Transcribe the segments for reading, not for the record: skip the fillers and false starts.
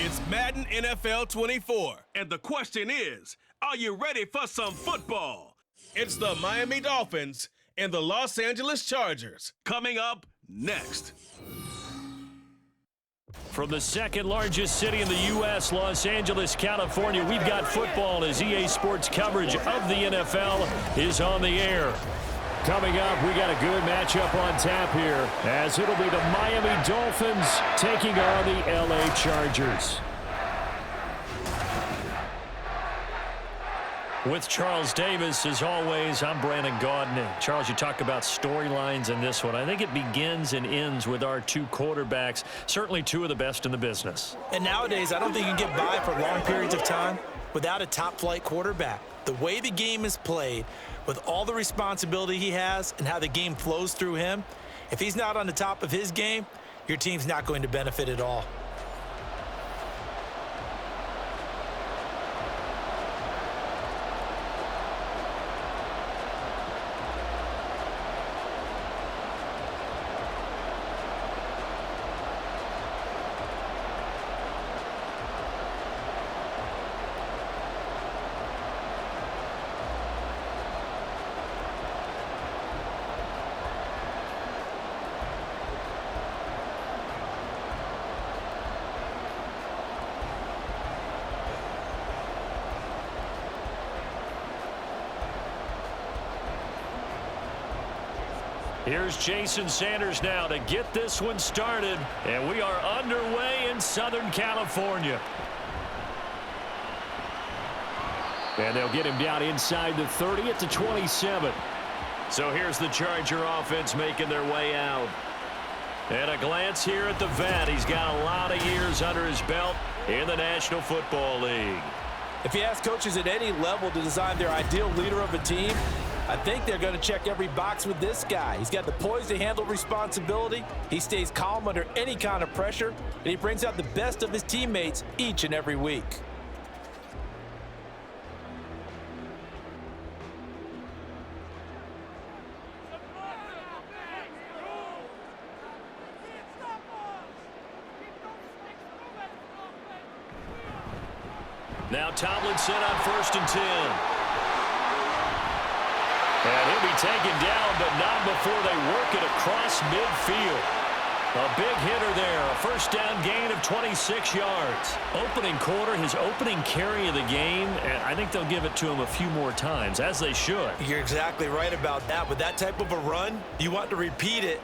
It's Madden NFL 24, and the question is, are you ready for some football? It's the Miami Dolphins and the Los Angeles Chargers. Coming up next. From the second largest city in the U.S., Los Angeles, California, we've got football as EA Sports coverage of the NFL is on the air. Coming up, we got a good matchup on tap here, as it'll be the Miami Dolphins taking on the L.A. Chargers. With Charles Davis, as always, I'm Brandon Gaudin. Charles, you talk about storylines in this one. I think it begins and ends with our two quarterbacks, certainly two of the best in the business. And nowadays, I don't think you can get by for long periods of time without a top-flight quarterback. The way the game is played, with all the responsibility he has and how the game flows through him, if he's not on the top of his game, your team's not going to benefit at all. Here's Jason Sanders now to get this one started, and we are underway in Southern California. And they'll get him down inside the 30 at the 27. So here's the Charger offense making their way out. And a glance here at the vet. He's got a lot of years under his belt in the National Football League. If you ask coaches at any level to design their ideal leader of a team, I think they're going to check every box with this guy. He's got the poise to handle responsibility. He stays calm under any kind of pressure, and he brings out the best of his teammates each and every week. Now Tomlinson on 1st and 10. And he'll be taken down, but not before they work it across midfield. A big hitter there, a first down gain of 26 yards. Opening quarter, his opening carry of the game, and I think they'll give it to him a few more times, as they should. You're exactly right about that. With that type of a run, you want to repeat it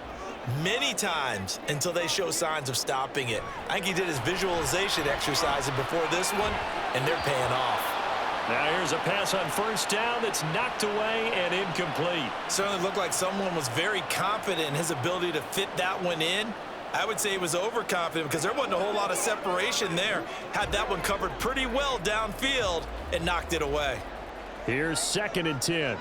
many times until they show signs of stopping it. I think he did his visualization exercise before this one, and they're paying off. Now here's a pass on 1st down that's knocked away and incomplete. Certainly looked like someone was very confident in his ability to fit that one in. I would say he was overconfident because there wasn't a whole lot of separation there. Had that one covered pretty well downfield and knocked it away. Here's 2nd and 10.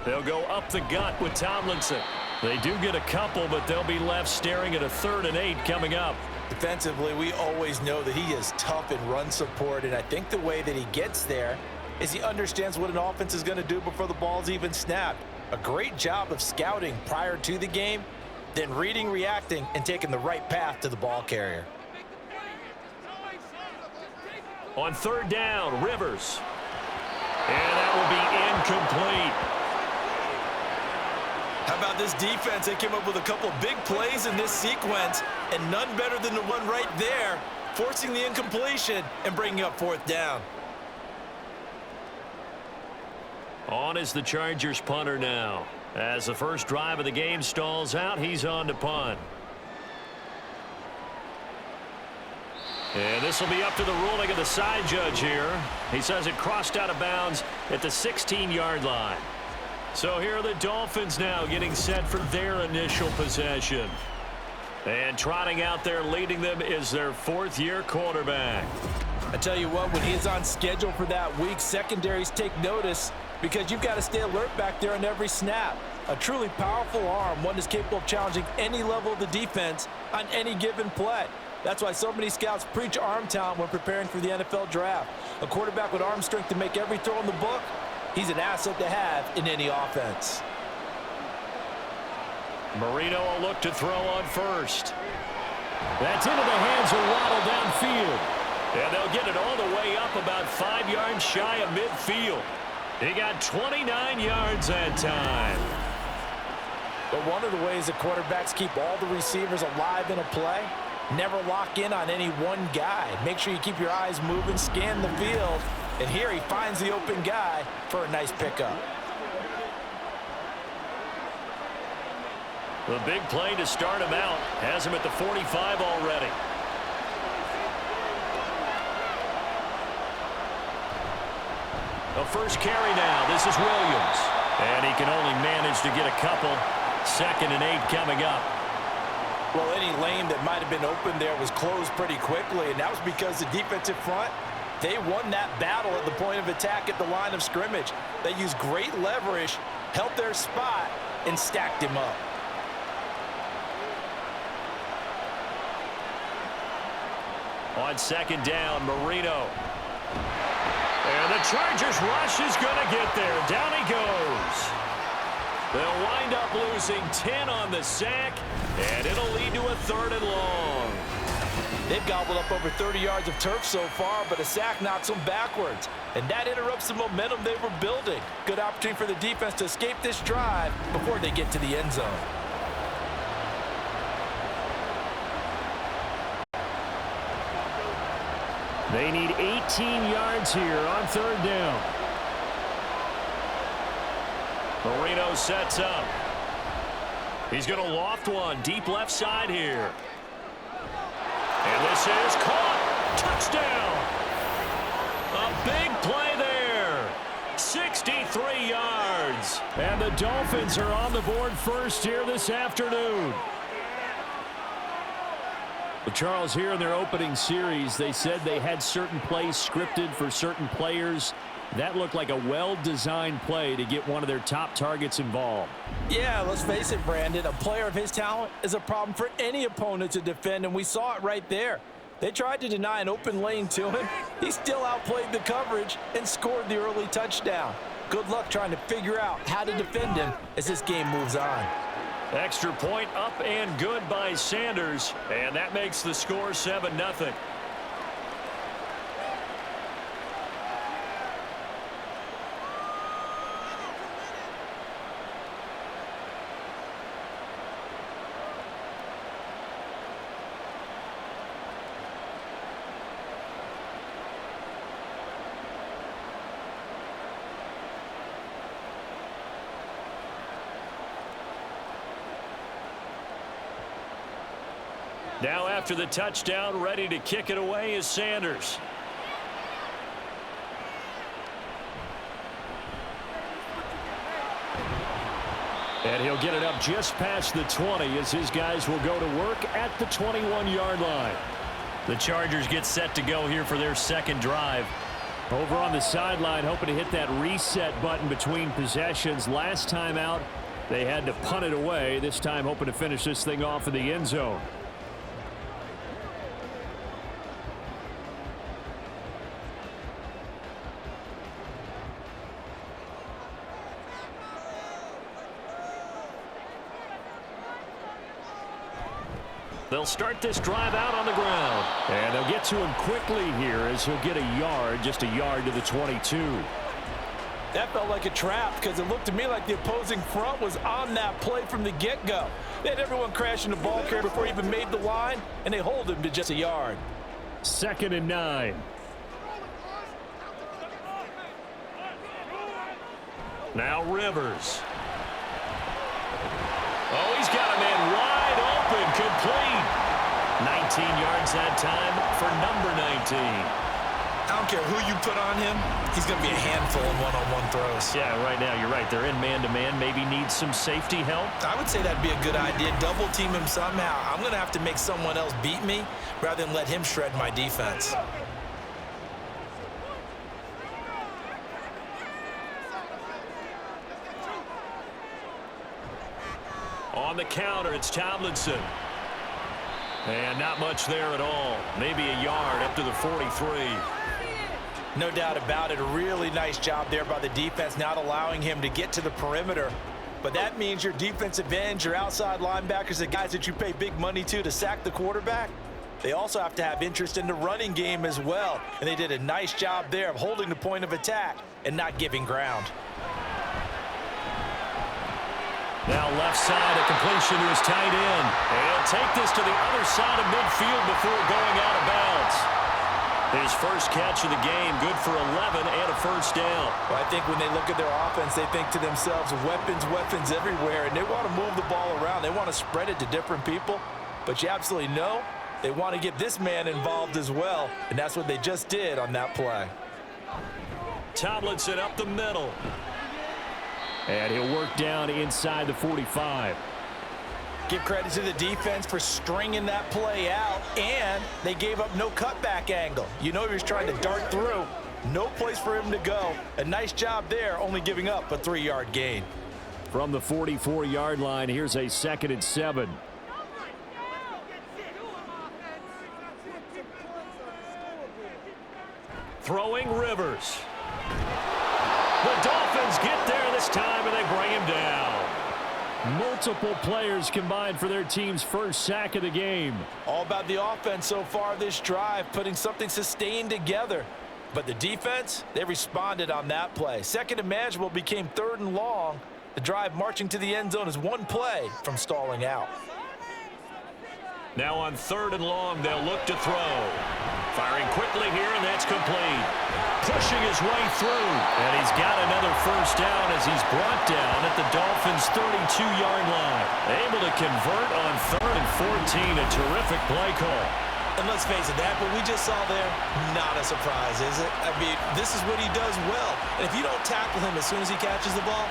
They'll go up the gut with Tomlinson. They do get a couple, but they'll be left staring at a 3rd and 8 coming up. Defensively, we always know that he is tough in run support, and I think the way that he gets there is he understands what an offense is going to do before the ball's even snapped. A great job of scouting prior to the game, then reading, reacting, and taking the right path to the ball carrier. On 3rd down, Rivers. And that will be incomplete. How about this defense? They came up with a couple of big plays in this sequence, and none better than the one right there, forcing the incompletion and bringing up 4th down. On is the Chargers punter now. As the first drive of the game stalls out, he's on to punt. And this will be up to the ruling of the side judge here. He says it crossed out of bounds at the 16-yard line. So here are the Dolphins now getting set for their initial possession. And trotting out there leading them is their 4th-year quarterback. I tell you what, when he's on schedule for that week, secondaries take notice because you've got to stay alert back there on every snap. A truly powerful arm, one that's capable of challenging any level of the defense on any given play. That's why so many scouts preach arm talent when preparing for the NFL draft. A quarterback with arm strength to make every throw in the book, he's an asset to have in any offense. Marino will look to throw on 1st. That's into the hands of Waddle downfield. And they'll get it all the way up about 5 yards shy of midfield. He got 29 yards that time. But one of the ways the quarterbacks keep all the receivers alive in a play, never lock in on any one guy. Make sure you keep your eyes moving, scan the field. And here he finds the open guy for a nice pickup. The big play to start him out has him at the 45 already. The first carry now. This is Williams. And he can only manage to get a couple. 2nd and 8 coming up. Well, any lane that might have been open there was closed pretty quickly, and that was because the defensive front, they won that battle at the point of attack at the line of scrimmage. They used great leverage, held their spot, and stacked him up. On 2nd down, Marino. And the Chargers rush is going to get there. Down he goes. They'll wind up losing 10 on the sack, and it'll lead to a 3rd and long. They've gobbled up over 30 yards of turf so far, but a sack knocks them backwards. And that interrupts the momentum they were building. Good opportunity for the defense to escape this drive before they get to the end zone. They need 18 yards here on 3rd down. Marino sets up. He's going to loft one deep left side here. And this is caught. Touchdown. A big play there. 63 yards. And the Dolphins are on the board first here this afternoon. Well, Charles, here in their opening series, they said they had certain plays scripted for certain players. That looked like a well-designed play to get one of their top targets involved. Yeah, let's face it, Brandon. A player of his talent is a problem for any opponent to defend, and we saw it right there. They tried to deny an open lane to him. He still outplayed the coverage and scored the early touchdown. Good luck trying to figure out how to defend him as this game moves on. Extra point up and good by Sanders, and that makes the score 7-0. Now after the touchdown, ready to kick it away is Sanders. And he'll get it up just past the 20 as his guys will go to work at the 21-yard line. The Chargers get set to go here for their 2nd drive. Over on the sideline, hoping to hit that reset button between possessions. Last time out, they had to punt it away. This time hoping to finish this thing off in the end zone. They'll start this drive out on the ground. And they'll get to him quickly here as he'll get a yard, just a yard to the 22. That felt like a trap because it looked to me like the opposing front was on that play from the get-go. They had everyone crashing the ball carrier before he even made the line, and they hold him to just a yard. 2nd and 9. Now Rivers. Oh, he's got a man wide open, complete. 19 yards that time for number 19. I don't care who you put on him, he's going to be a handful in one-on-one throws. Yeah, right now you're right. They're in man-to-man, maybe needs some safety help. I would say that'd be a good idea. Double team him somehow. I'm going to have to make someone else beat me rather than let him shred my defense. On the counter, it's Tomlinson. And not much there at all. Maybe a yard up to the 43. No doubt about it. A really nice job there by the defense, not allowing him to get to the perimeter. But that means your defensive ends, your outside linebackers, the guys that you pay big money to sack the quarterback, they also have to have interest in the running game as well. And they did a nice job there of holding the point of attack and not giving ground. Now left side, a completion to his tight end. And he'll take this to the other side of midfield before going out of bounds. His first catch of the game, good for 11 and a first down. Well, I think when they look at their offense, they think to themselves, weapons, weapons everywhere, and they want to move the ball around. They want to spread it to different people, but you absolutely know they want to get this man involved as well, and that's what they just did on that play. Tomlinson up the middle. And he'll work down inside the 45. Give credit to the defense for stringing that play out, and they gave up no cutback angle. You know he was trying to dart through. No place for him to go. A nice job there, only giving up a 3-yard gain. From the 44-yard line, here's a 2nd and 7. Throwing Rivers. The Dolphins get there this time, and they bring him down. Multiple players combined for their team's first sack of the game. All about the offense so far this drive, putting something sustained together. But the defense, they responded on that play. 2nd and manageable became 3rd and long. The drive marching to the end zone is one play from stalling out. Now on 3rd and long, they'll look to throw. Firing quickly here, and that's complete. Pushing his way through, and he's got another first down as he's brought down at the Dolphins' 32-yard line. Able to convert on 3rd and 14, a terrific play call. And let's face it, that what we just saw there, not a surprise, is it? I mean, this is what he does well. And if you don't tackle him as soon as he catches the ball,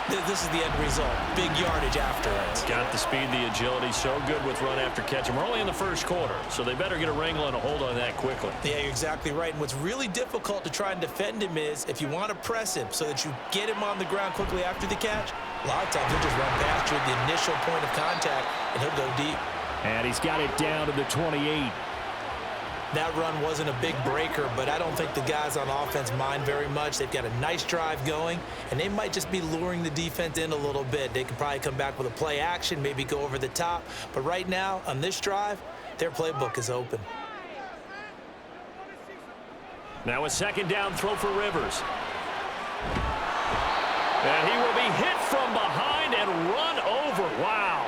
this is the end result. Big yardage afterwards. Got the speed, the agility, so good with run after catch. And we're only in the first quarter, so they better get a wrangle and a hold on that quickly. Yeah, you're exactly right. And what's really difficult to try and defend him is if you want to press him so that you get him on the ground quickly after the catch, a lot of times he'll just run past you at the initial point of contact, and he'll go deep. And he's got it down to the 28. That run wasn't a big breaker, but I don't think the guys on offense mind very much. They've got a nice drive going, and they might just be luring the defense in a little bit. They can probably come back with a play action, maybe go over the top. But right now, on this drive, their playbook is open. Now a 2nd down throw for Rivers. And he will be hit from behind and run over. Wow.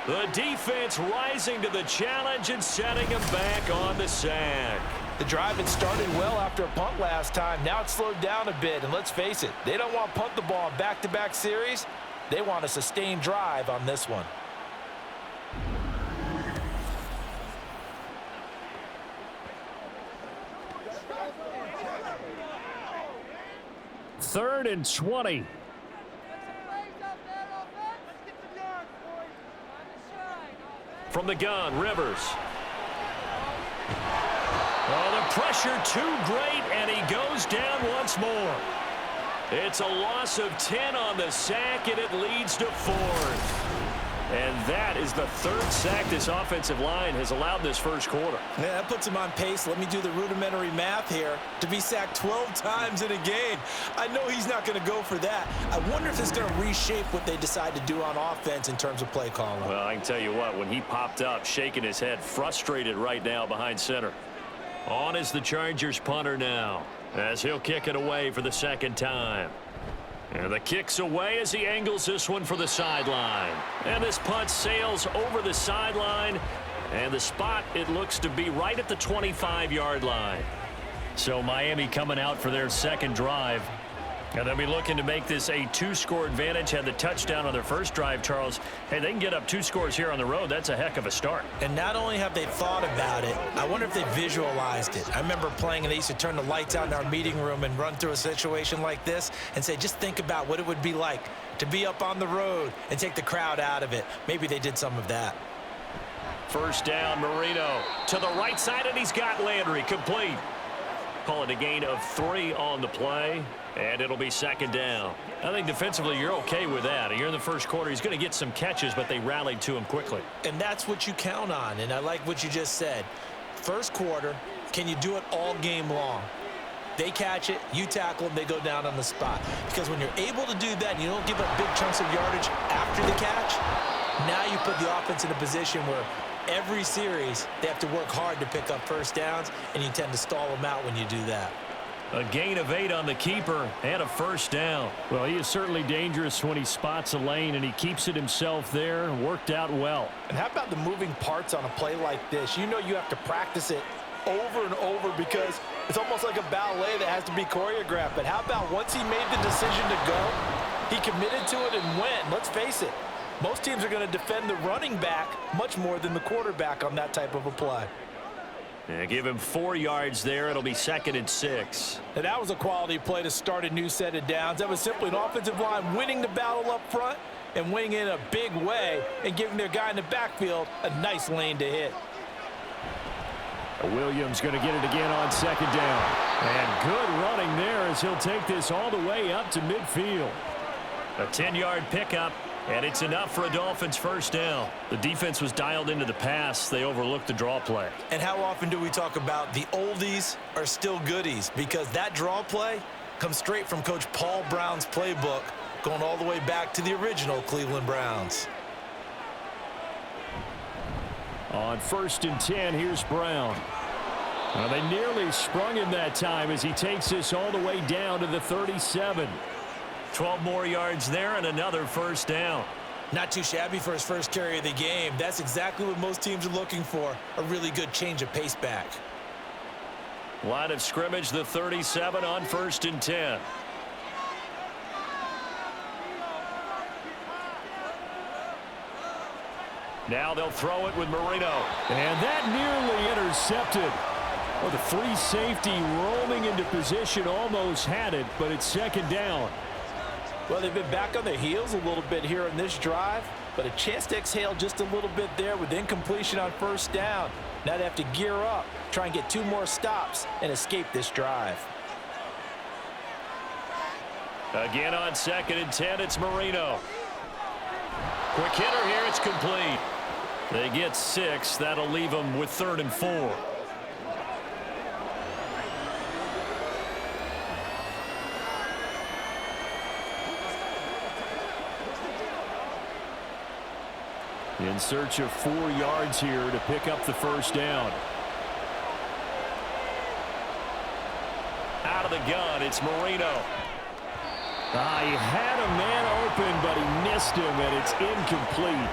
The defense rising to the challenge and setting him back on the sack. The drive had started well after a punt last time. Now it's slowed down a bit, and let's face it, they don't want to punt the ball in back-to-back series. They want a sustained drive on this one. Third and 20. From the gun, Rivers. Oh, the pressure too great, and he goes down once more. It's a loss of 10 on the sack, and it leads to 4th. And that is the 3rd sack this offensive line has allowed this first quarter. Yeah, that puts him on pace. Let me do the rudimentary math here. To be sacked 12 times in a game. I know he's not going to go for that. I wonder if it's going to reshape what they decide to do on offense in terms of play calling. Well, I can tell you what, when he popped up, shaking his head, frustrated right now behind center. On is the Chargers punter now, as he'll kick it away for the 2nd time. And the kick's away as he angles this one for the sideline. And this punt sails over the sideline. And the spot, it looks to be right at the 25-yard line. So Miami coming out for their 2nd drive. And they'll be looking to make this a 2-score advantage. Had the touchdown on their first drive, Charles. Hey, they can get up 2 scores here on the road. That's a heck of a start. And not only have they thought about it, I wonder if they visualized it. I remember playing, and they used to turn the lights out in our meeting room and run through a situation like this and say, just think about what it would be like to be up on the road and take the crowd out of it. Maybe they did some of that. First down, Marino to the right side, and he's got Landry complete. Call it a gain of 3 on the play, and it'll be 2nd down. I think defensively you're okay with that. You're in the first quarter. He's going to get some catches, but they rallied to him quickly. And that's what you count on, and I like what you just said. First quarter, can you do it all game long? They catch it, you tackle them, they go down on the spot. Because when you're able to do that and you don't give up big chunks of yardage after the catch, now you put the offense in a position where every series they have to work hard to pick up first downs, and you tend to stall them out when you do that. A gain of 8 on the keeper and a first down. Well, he is certainly dangerous when he spots a lane, and he keeps it himself there. Worked out well. And how about the moving parts on a play like this? You know you have to practice it over and over because it's almost like a ballet that has to be choreographed. But how about once he made the decision to go, he committed to it and went. Let's face it, most teams are going to defend the running back much more than the quarterback on that type of a play. Yeah, give him 4 yards there. It'll be 2nd and 6. And that was a quality play to start a new set of downs. That was simply an offensive line winning the battle up front and winning in a big way and giving their guy in the backfield a nice lane to hit. Williams going to get it again on 2nd down. And good running there as he'll take this all the way up to midfield. A 10-yard pickup. And it's enough for a Dolphins first down. The defense was dialed into the pass. They overlooked the draw play. And how often do we talk about the oldies are still goodies? Because that draw play comes straight from Coach Paul Brown's playbook, going all the way back to the original Cleveland Browns. On 1st and 10, here's Brown. Well, they nearly sprung him that time as he takes this all the way down to the 37. 12 more yards there and another first down. Not too shabby for his first carry of the game. That's exactly what most teams are looking for, a really good change of pace back. Line of scrimmage, the 37 on 1st and 10. Now they'll throw it with Marino. And that nearly intercepted. Well, the free safety rolling into position almost had it, but it's 2nd down. Well, they've been back on their heels a little bit here in this drive, but a chance to exhale just a little bit there with incompletion on first down. Now they have to gear up, try and get 2 more stops, and escape this drive. Again on 2nd and 10, it's Marino. Quick hitter here, it's complete. They get 6. That'll leave them with 3rd and 4. In search of 4 yards here to pick up the first down. Out of the gun, it's Marino. He had a man open, but he missed him, and it's incomplete.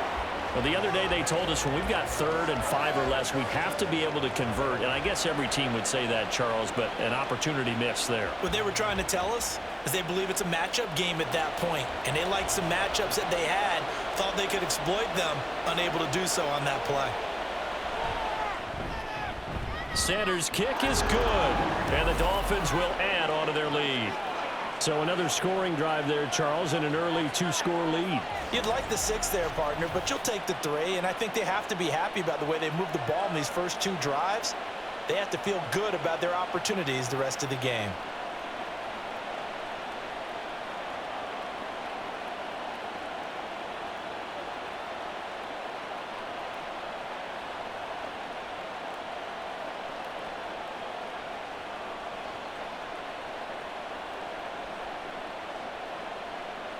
Well, the other day they told us when we've got 3rd and 5 or less, we have to be able to convert. And I guess every team would say that, Charles, but an opportunity missed there. What they were trying to tell us is they believe it's a matchup game at that point, and they liked some matchups that they had, thought they could exploit them, unable to do so on that play. Sanders' kick is good, and the Dolphins will add on to their lead. So another scoring drive there, Charles, and an early 2-score lead. You'd like the 6 there, partner, but you'll take the 3, and I think they have to be happy about the way they moved the ball in these first 2 drives. They have to feel good about their opportunities the rest of the game.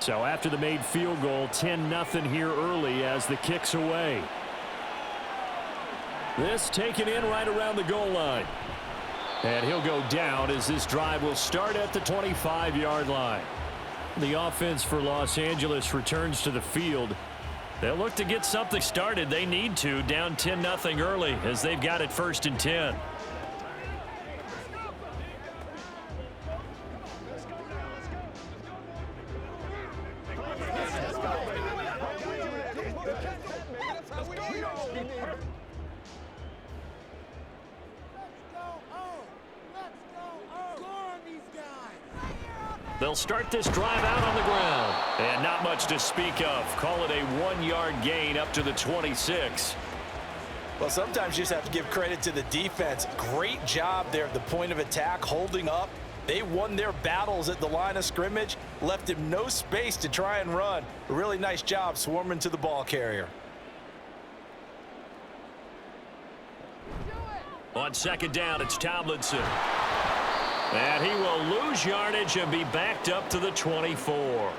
So after the made field goal, 10-0 here early as the kick's away. This taken in right around the goal line. And he'll go down as this drive will start at the 25-yard line. The offense for Los Angeles returns to the field. They'll look to get something started. They need to, down 10-0 early as they've got it 1st and 10. They'll start this drive out on the ground. And not much to speak of. Call it a 1-yard gain up to the 26. Well, sometimes you just have to give credit to the defense. Great job there at the point of attack, holding up. They won their battles at the line of scrimmage, left him no space to try and run. A really nice job swarming to the ball carrier. On 2nd down, it's Tomlinson. And he will lose yardage and be backed up to the 24.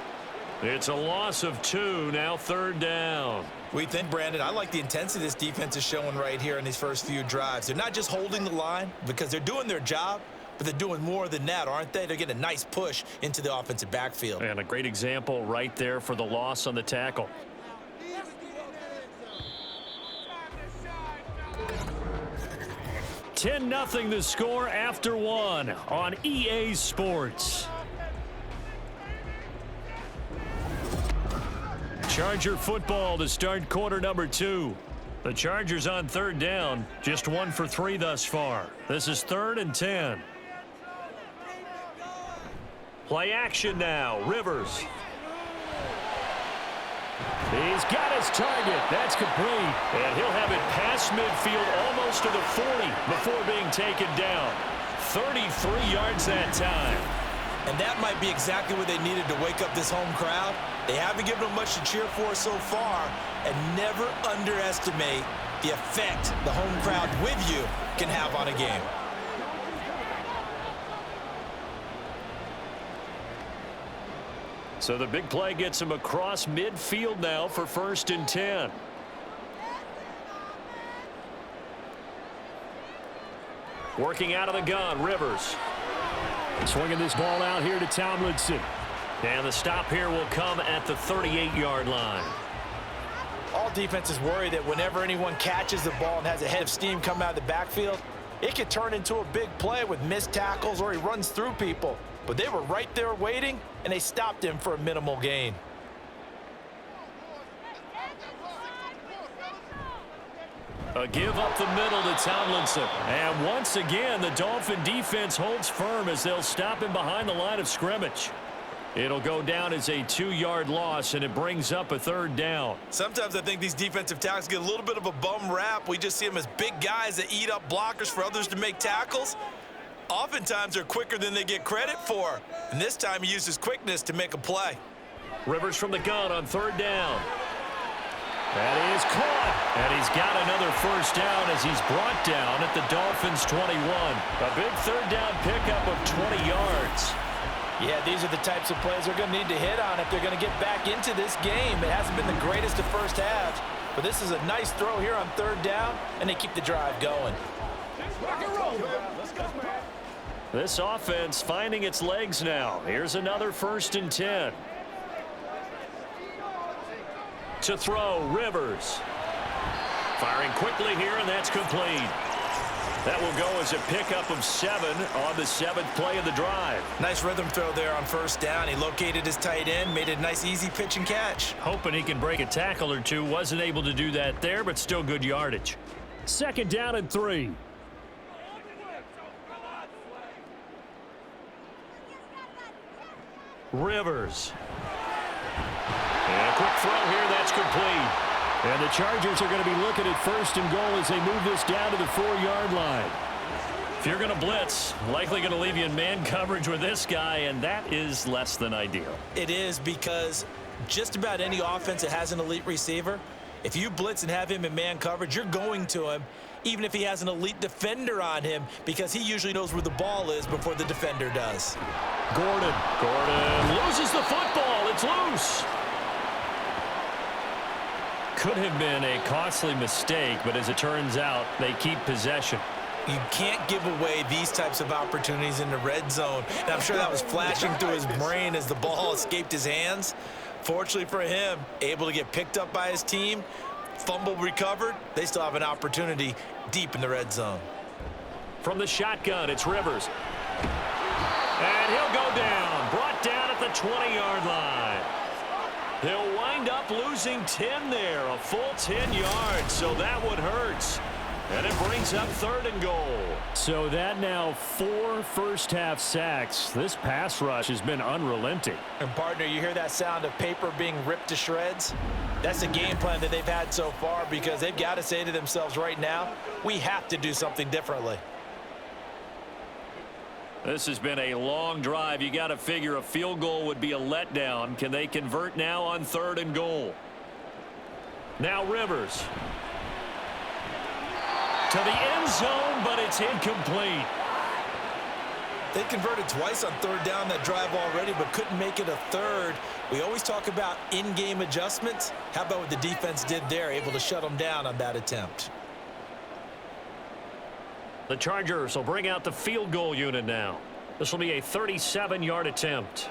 It's a loss of 2, now 3rd down. We think, Brandon, I like the intensity this defense is showing right here in these first few drives. They're not just holding the line because they're doing their job, but they're doing more than that, aren't they? They're getting a nice push into the offensive backfield. And a great example right there for the loss on the tackle. $10-0 the score after 1 on EA Sports. Charger football to start quarter number 2. The Chargers on 3rd down, just 1 for 3 thus far. This is 3rd and 10. Play action now, Rivers. He's got his target. That's complete. And he'll have it past midfield almost to the 40 before being taken down. 33 yards that time. And that might be exactly what they needed to wake up this home crowd. They haven't given them much to cheer for so far. And never underestimate the effect the home crowd with you can have on a game. So the big play gets him across midfield now for 1st and 10. Working out of the gun, Rivers. Swinging this ball out here to Tomlinson. And the stop here will come at the 38-yard line. All defenses worry that whenever anyone catches the ball and has a head of steam come out of the backfield, it could turn into a big play with missed tackles or he runs through people. But they were right there waiting, and they stopped him for a minimal gain. A give up the middle to Tomlinson. And once again, the Dolphin defense holds firm as they'll stop him behind the line of scrimmage. It'll go down as a 2-yard loss, and it brings up a 3rd down. Sometimes I think these defensive tackles get a little bit of a bum rap. We just see them as big guys that eat up blockers for others to make tackles. Oftentimes they're quicker than they get credit for. And this time he uses quickness to make a play. Rivers from the gun on 3rd down. That is caught. And he's got another 1st down as he's brought down at the Dolphins' 21. A big 3rd down pickup of 20 yards. Yeah, these are the types of plays they're going to need to hit on if they're going to get back into this game. It hasn't been the greatest of first halves, but this is a nice throw here on 3rd down, and they keep the drive going. This offense finding its legs now. Here's another 1st and 10. To throw, Rivers. Firing quickly here, and that's complete. That will go as a pickup of 7 on the 7th play of the drive. Nice rhythm throw there on 1st down. He located his tight end, made it a nice easy pitch and catch. Hoping he can break a tackle or two. Wasn't able to do that there, but still good yardage. 2nd down and 3. Rivers. And a quick throw here, that's complete. And the Chargers are going to be looking at 1st and goal as they move this down to the 4-yard line. If you're going to blitz, likely going to leave you in man coverage with this guy, and that is less than ideal. It is, because just about any offense that has an elite receiver, if you blitz and have him in man coverage, you're going to him, even if he has an elite defender on him, because he usually knows where the ball is before the defender does. Gordon loses the football. It's loose. Could have been a costly mistake, but as it turns out, they keep possession. You can't give away these types of opportunities in the red zone. And I'm sure that was flashing through his brain as the ball escaped his hands. Fortunately for him, able to get picked up by his team, fumble recovered. They still have an opportunity deep in the red zone. From the shotgun, it's Rivers. And he'll go down, brought down at the 20-yard line. He'll wind up losing 10 there, a full 10 yards, so that one hurts. And it brings up 3rd and goal. So that now 4 first-half sacks. This pass rush has been unrelenting. And, partner, you hear that sound of paper being ripped to shreds? That's the game plan that they've had so far, because they've got to say to themselves right now, we have to do something differently. This has been a long drive. You got to figure a field goal would be a letdown. Can they convert now on 3rd and goal? Now Rivers. To the end zone, but it's incomplete. They converted twice on third down that drive already, but couldn't make it a third. We always talk about in-game adjustments. How about what the defense did there, able to shut them down on that attempt? The Chargers will bring out the field goal unit now. This will be a 37-yard attempt.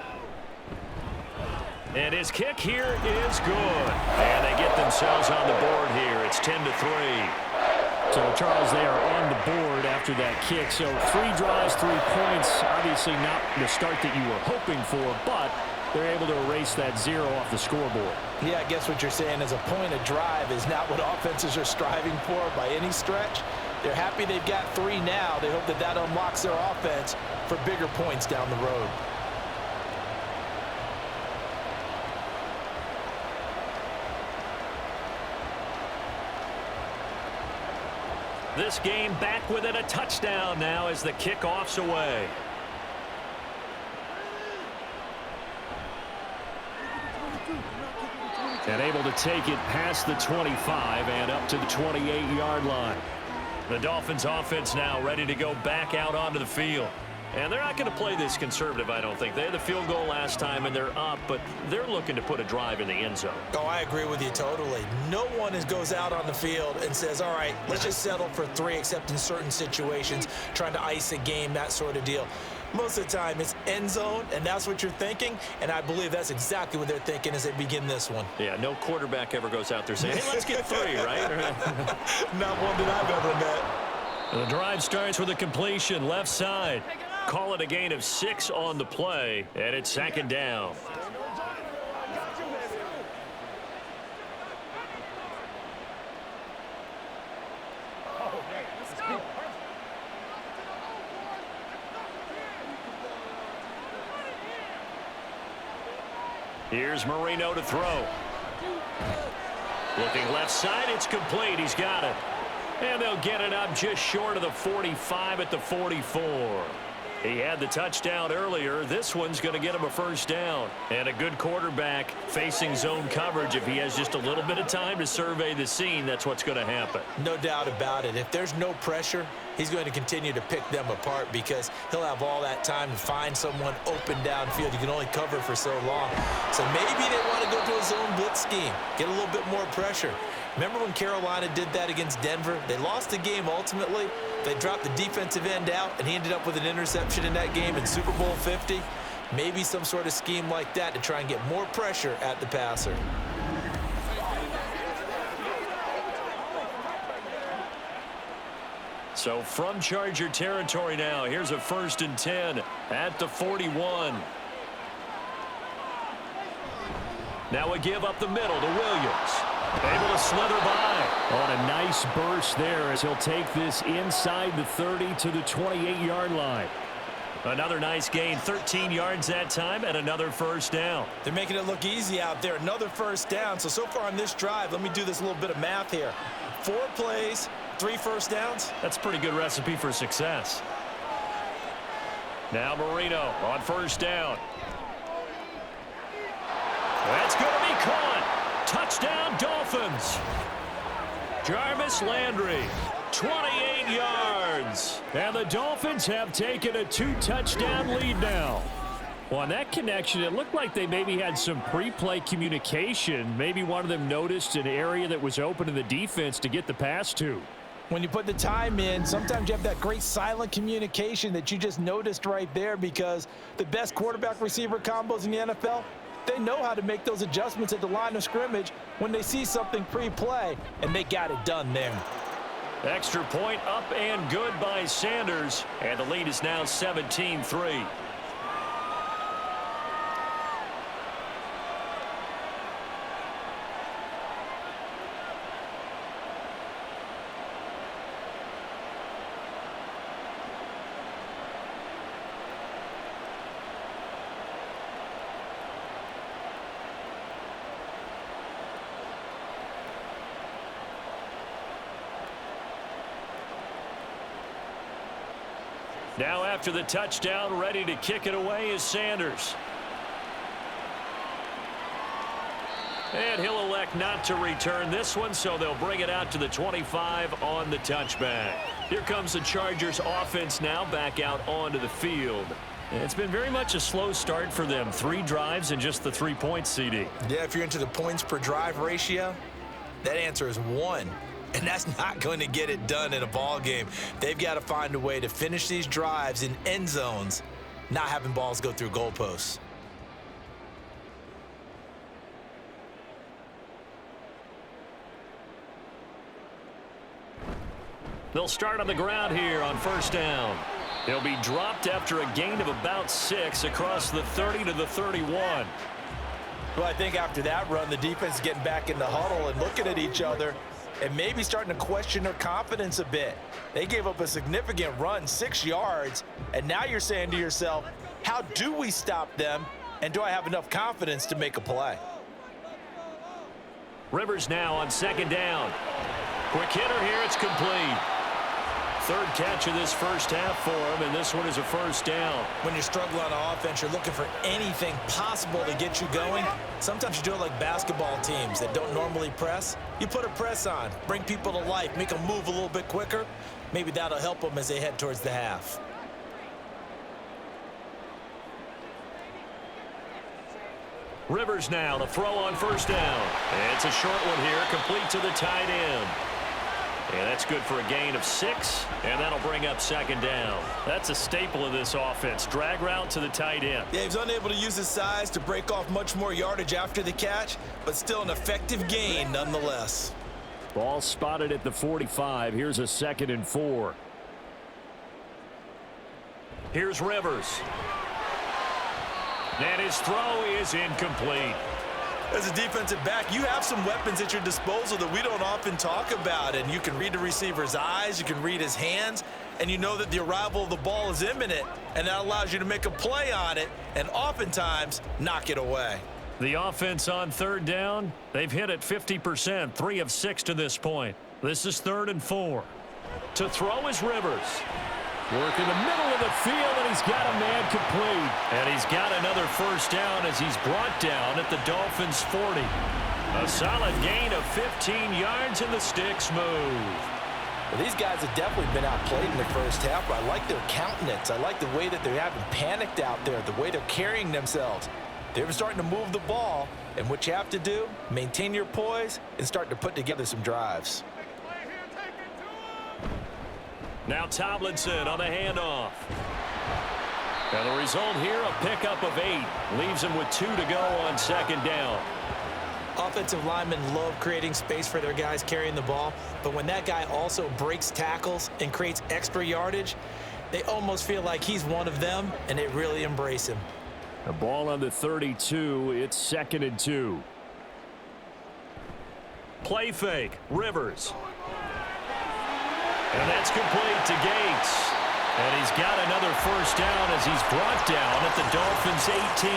And his kick here is good. And they get themselves on the board here. It's 10-3. So, Charles, they are on the board after that kick. So, 3 drives, 3 points. Obviously not the start that you were hoping for, but they're able to erase that 0 off the scoreboard. Yeah, I guess what you're saying is a point of drive is not what offenses are striving for by any stretch. They're happy they've got 3 now. They hope that that unlocks their offense for bigger points down the road. This game back within a touchdown now as the kickoff's away. And able to take it past the 25 and up to the 28-yard line. The Dolphins offense now ready to go back out onto the field. And they're not going to play this conservative, I don't think. They had the field goal last time, and they're up, but they're looking to put a drive in the end zone. Oh, I agree with you totally. No one goes out on the field and says, all right, let's just settle for 3, except in certain situations, trying to ice a game, that sort of deal. Most of the time, it's end zone, and that's what you're thinking, and I believe that's exactly what they're thinking as they begin this one. Yeah, no quarterback ever goes out there saying, hey, let's get 3, right? Not one that I've ever met. The drive starts with a completion left side. Call it a gain of 6 on the play, and it's 2nd down. Here's Marino to throw. Looking left side, it's complete. He's got it. And they'll get it up just short of the 45 at the 44. He had the touchdown earlier. This one's going to get him a 1st down. And a good quarterback facing zone coverage. If he has just a little bit of time to survey the scene, that's what's going to happen. No doubt about it. If there's no pressure, he's going to continue to pick them apart because he'll have all that time to find someone open downfield. You can only cover for so long. So maybe they want to go to a zone blitz scheme, get a little bit more pressure. Remember when Carolina did that against Denver? They lost the game ultimately. They dropped the defensive end out, and he ended up with an interception in that game in Super Bowl 50. Maybe some sort of scheme like that to try and get more pressure at the passer. So from Charger territory now, here's a 1st and 10 at the 41. Now a give up the middle to Williams. Able to slither by. On a nice burst there as he'll take this inside the 30 to the 28-yard line. Another nice gain, 13 yards that time, and another 1st down. They're making it look easy out there. Another 1st down. So far on this drive, let me do this little bit of math here. 4 plays, 3 1st downs. That's a pretty good recipe for success. Now Marino on 1st down. That's going to be caught. Touchdown, Dolphins. Jarvis Landry, 28 yards. And the Dolphins have taken a 2-touchdown lead now. Well, on that connection, it looked like they maybe had some pre-play communication. Maybe one of them noticed an area that was open to the defense to get the pass to. When you put the time in, sometimes you have that great silent communication that you just noticed right there because the best quarterback-receiver combos in the NFL, they know how to make those adjustments at the line of scrimmage when they see something pre-play, and they got it done there. Extra point up and good by Sanders, and the lead is now 17-3. Now after the touchdown, ready to kick it away is Sanders. And he'll elect elect not to return this one, so they'll bring it out to the 25 on the touchback. Here comes the Chargers offense now back out onto the field. It's been very much a slow start for them. 3 drives and just the 3 points, CD. Yeah, if you're into the points per drive ratio, that answer is 1. And that's not going to get it done in a ball game. They've got to find a way to finish these drives in end zones, not having balls go through goalposts. They'll start on the ground here on first down. He'll be dropped after a gain of about 6 across the 30 to the 31. Well, I think after that run, the defense is getting back in the huddle and looking at each other and maybe starting to question their confidence a bit. They gave up a significant run, 6 yards, and now you're saying to yourself, how do we stop them, and do I have enough confidence to make a play? Rivers now on second down. Quick hitter here, it's complete. 3rd catch of this first half for him, and this one is a first down. When you're struggling on offense, you're looking for anything possible to get you going. Sometimes you do it like basketball teams that don't normally press. You put a press on, bring people to life, make them move a little bit quicker. Maybe that'll help them as they head towards the half. Rivers now to throw on first down. It's a short one here, complete to the tight end. And that's good for a gain of 6, and that'll bring up second down. That's a staple of this offense. Drag route to the tight end. Yeah, he's unable to use his size to break off much more yardage after the catch, but still an effective gain nonetheless. Ball spotted at the 45. Here's a 2nd and 4. Here's Rivers. And his throw is incomplete. As a defensive back, you have some weapons at your disposal that we don't often talk about, and you can read the receiver's eyes, you can read his hands, and you know that the arrival of the ball is imminent, and that allows you to make a play on it and oftentimes knock it away. The offense on 3rd down, they've hit it 50%, 3 of 6 to this point. This is 3rd and 4. To throw is Rivers. Work in the middle of the field, and he's got a man complete. And he's got another first down as he's brought down at the Dolphins' 40. A solid gain of 15 yards, and the sticks move. Well, these guys have definitely been outplayed in the first half, but I like their countenance. I like the way that they haven't panicked out there, the way they're carrying themselves. They're starting to move the ball, and what you have to do, maintain your poise and start to put together some drives. Now Tomlinson on the handoff. And the result here, a pickup of 8. Leaves him with 2 to go on second down. Offensive linemen love creating space for their guys carrying the ball, but when that guy also breaks tackles and creates extra yardage, they almost feel like he's one of them, and they really embrace him. The ball on the 32, it's 2nd and 2. Play fake, Rivers. And that's complete to Gates. And he's got another first down as he's brought down at the Dolphins' 18.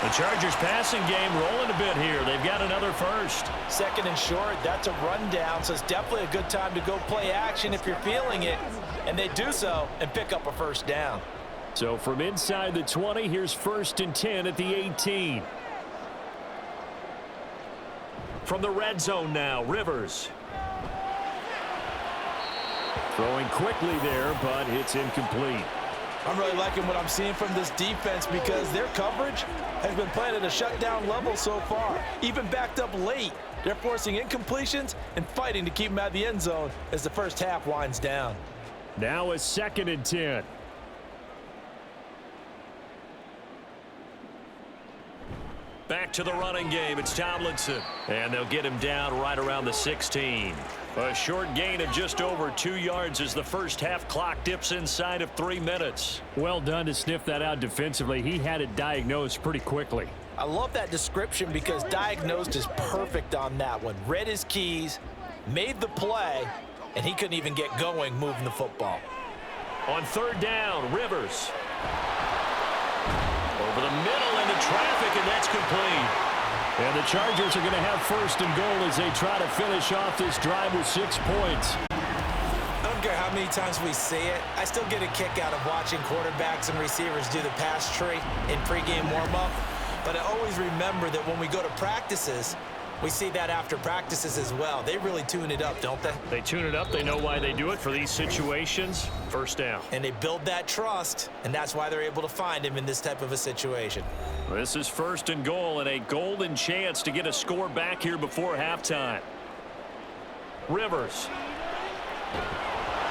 The Chargers passing game rolling a bit here. They've got another first. 2nd and short, that's a rundown, so it's definitely a good time to go play action if you're feeling it. And they do so and pick up a first down. So from inside the 20, here's 1st and 10 at the 18. From the red zone now, Rivers. Throwing quickly there, but it's incomplete. I'm really liking what I'm seeing from this defense because their coverage has been playing at a shutdown level so far. Even backed up late, they're forcing incompletions and fighting to keep them out of the end zone as the first half winds down. Now a 2nd and 10. Back to the running game. It's Tomlinson. And they'll get him down right around the 16. A short gain of just over 2 yards as the first half clock dips inside of 3 minutes. Well done to sniff that out defensively. He had it diagnosed pretty quickly. I love that description because diagnosed is perfect on that one. Read his keys, made the play, and he couldn't even get going moving the football. On 3rd down, Rivers. Over the middle into traffic, and that's complete. And the Chargers are going to have 1st and goal as they try to finish off this drive with 6 points. I don't care how many times we say it, I still get a kick out of watching quarterbacks and receivers do the pass tree in pregame warm-up. But I always remember that when we go to practices, We see that after practices as well. They really tune it up, don't they? They tune it up. They know why they do it for these situations. First down. And they build that trust, and that's why they're able to find him in this type of a situation. This is 1st and goal, and a golden chance to get a score back here before halftime. Rivers.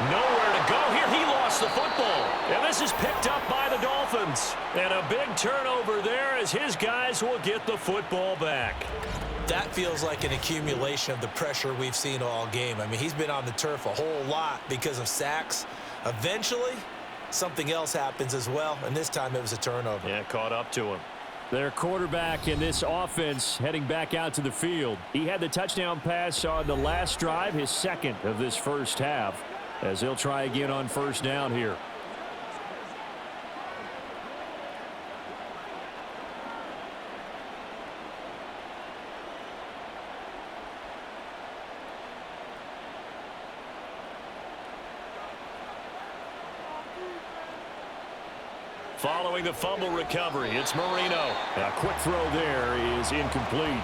Nowhere to go here. He lost the football. And this is picked up by the Dolphins. And a big turnover there as his guys will get the football back. That feels like an accumulation of the pressure we've seen all game. I mean, he's been on the turf a whole lot because of sacks. Eventually, something else happens as well, and this time it was a turnover. Yeah, caught up to him. Their quarterback in this offense heading back out to the field. He had the touchdown pass on the last drive, his second of this first half, as he'll try again on 1st down here. Following the fumble recovery, it's Marino. A quick throw there is incomplete.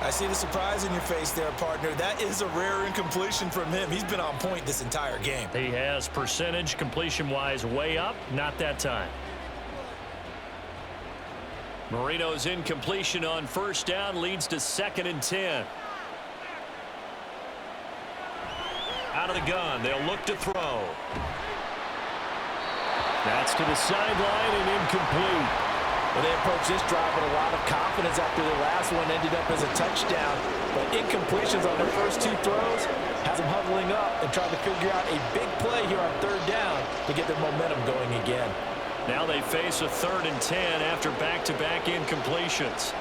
I see the surprise in your face there, partner. That is a rare incompletion from him. He's been on point this entire game. He has percentage completion-wise way up, not that time. Marino's incompletion on 1st down leads to 2nd and 10. Out of the gun, they'll look to throw. That's to the sideline and incomplete. Well, they approached this drive with a lot of confidence after the last one ended up as a touchdown. But incompletions on their first 2 throws has them huddling up and trying to figure out a big play here on 3rd down to get their momentum going again. Now they face a 3rd and 10 after back-to-back incompletions.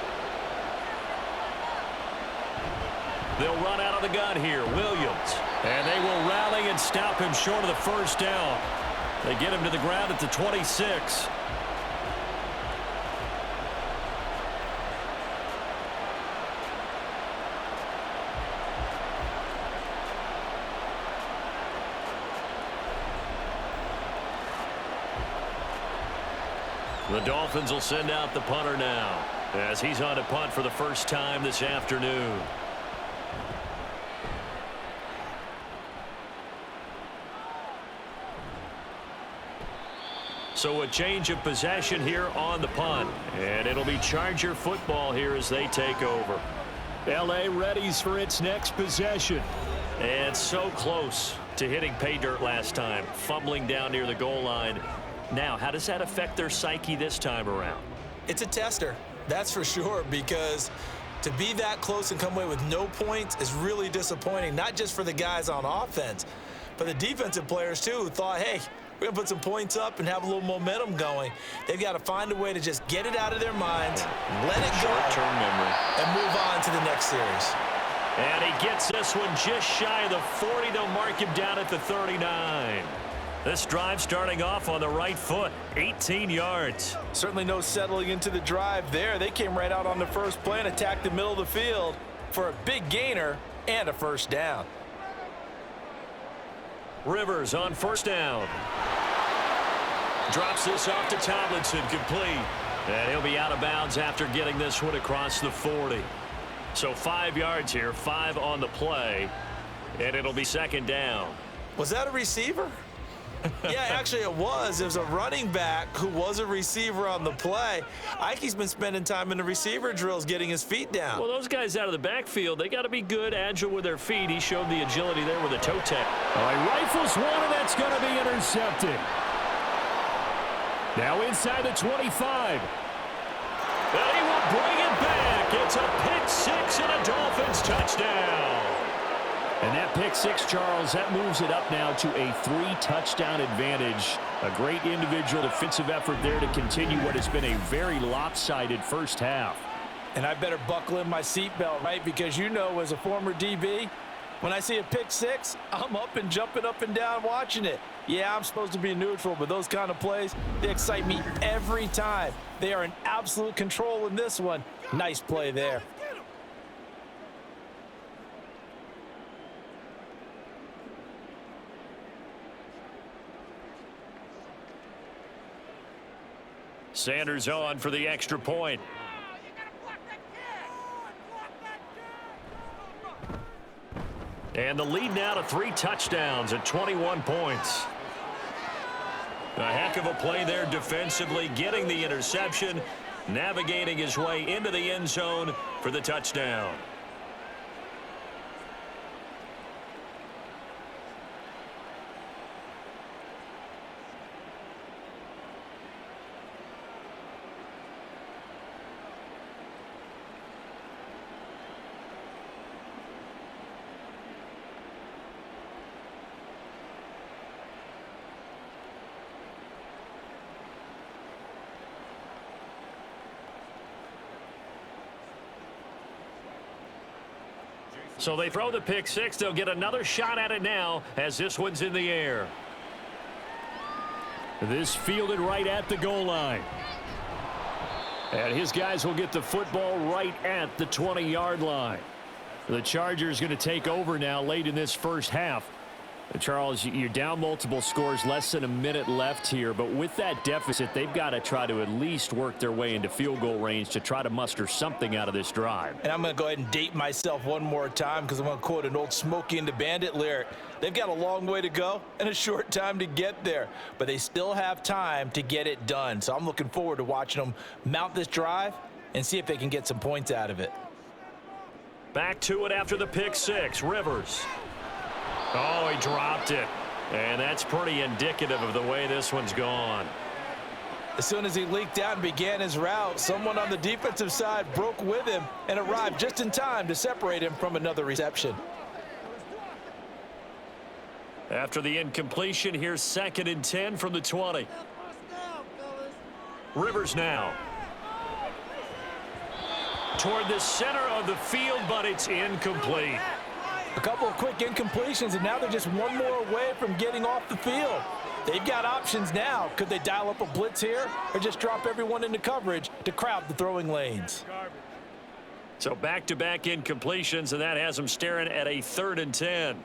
They'll run out of the gun here, Williams. And they will rally and stop him short of the 1st down. They get him to the ground at the 26. The Dolphins will send out the punter now as he's on to punt for the first time this afternoon. So a change of possession here on the punt. And it'll be Charger football here as they take over. L.A. readies for its next possession. And so close to hitting pay dirt last time. Fumbling down near the goal line. Now, how does that affect their psyche this time around? It's a tester, that's for sure, because to be that close and come away with no points is really disappointing, not just for the guys on offense, but the defensive players, too, who thought, hey, we're going to put some points up and have a little momentum going. They've got to find a way to just get it out of their minds, let it go, short-term memory, and move on to the next series. And he gets this one just shy of the 40. They'll mark him down at the 39. This drive starting off on the right foot, 18 yards. Certainly no settling into the drive there. They came right out on the first play and attacked the middle of the field for a big gainer and a 1st down. Rivers on 1st down. Drops this off to Tomlinson, complete. And he'll be out of bounds after getting this one across the 40. So 5 yards here, 5 on the play, and it'll be 2nd down. Was that a receiver? Yeah, actually it was. It was a running back who was a receiver on the play. Ike's been spending time in the receiver drills getting his feet down. Well, those guys out of the backfield, they got to be good, agile with their feet. He showed the agility there with a toe tap. Oh, he rifles one, and that's going to be intercepted. Now inside the 25. And he will bring it back. It's a pick 6 and a Dolphins touchdown. And that pick 6, Charles, that moves it up now to a 3-touchdown advantage. A great individual defensive effort there to continue what has been a very lopsided first half. And I better buckle in my seatbelt, right? Because you know, as a former DB, when I see a pick 6, I'm up and jumping up and down watching it. Yeah, I'm supposed to be neutral, but those kind of plays, they excite me every time. They are in absolute control in this one. Nice play there. Sanders on for the extra point. And the lead now to 3 touchdowns at 21 points. A heck of a play there defensively, getting the interception, navigating his way into the end zone for the touchdown. So they throw the pick six. They'll get another shot at it now as this one's in the air. This fielded right at the goal line. And his guys will get the football right at the 20-yard line. The Chargers going to take over now late in this first half. Charles, you're down multiple scores, less than a minute left here, but with that deficit, they've got to try to at least work their way into field goal range to try to muster something out of this drive. And I'm going to go ahead and date myself one more time because I'm going to quote an old Smokey and the Bandit lyric. They've got a long way to go and a short time to get there, but they still have time to get it done. So I'm looking forward to watching them mount this drive and see if they can get some points out of it. Back to it after the pick six. Rivers. Oh, he dropped it. And that's pretty indicative of the way this one's gone. As soon as he leaked out and began his route, someone on the defensive side broke with him and arrived just in time to separate him from another reception. After the incompletion, here's 2nd and 10 from the 20. Rivers now. Toward the center of the field, but it's incomplete. A couple of quick incompletions, and now they're just one more away from getting off the field. They've got options now. Could they dial up a blitz here or just drop everyone into coverage to crowd the throwing lanes? So back-to-back incompletions, and that has them staring at a 3rd and 10.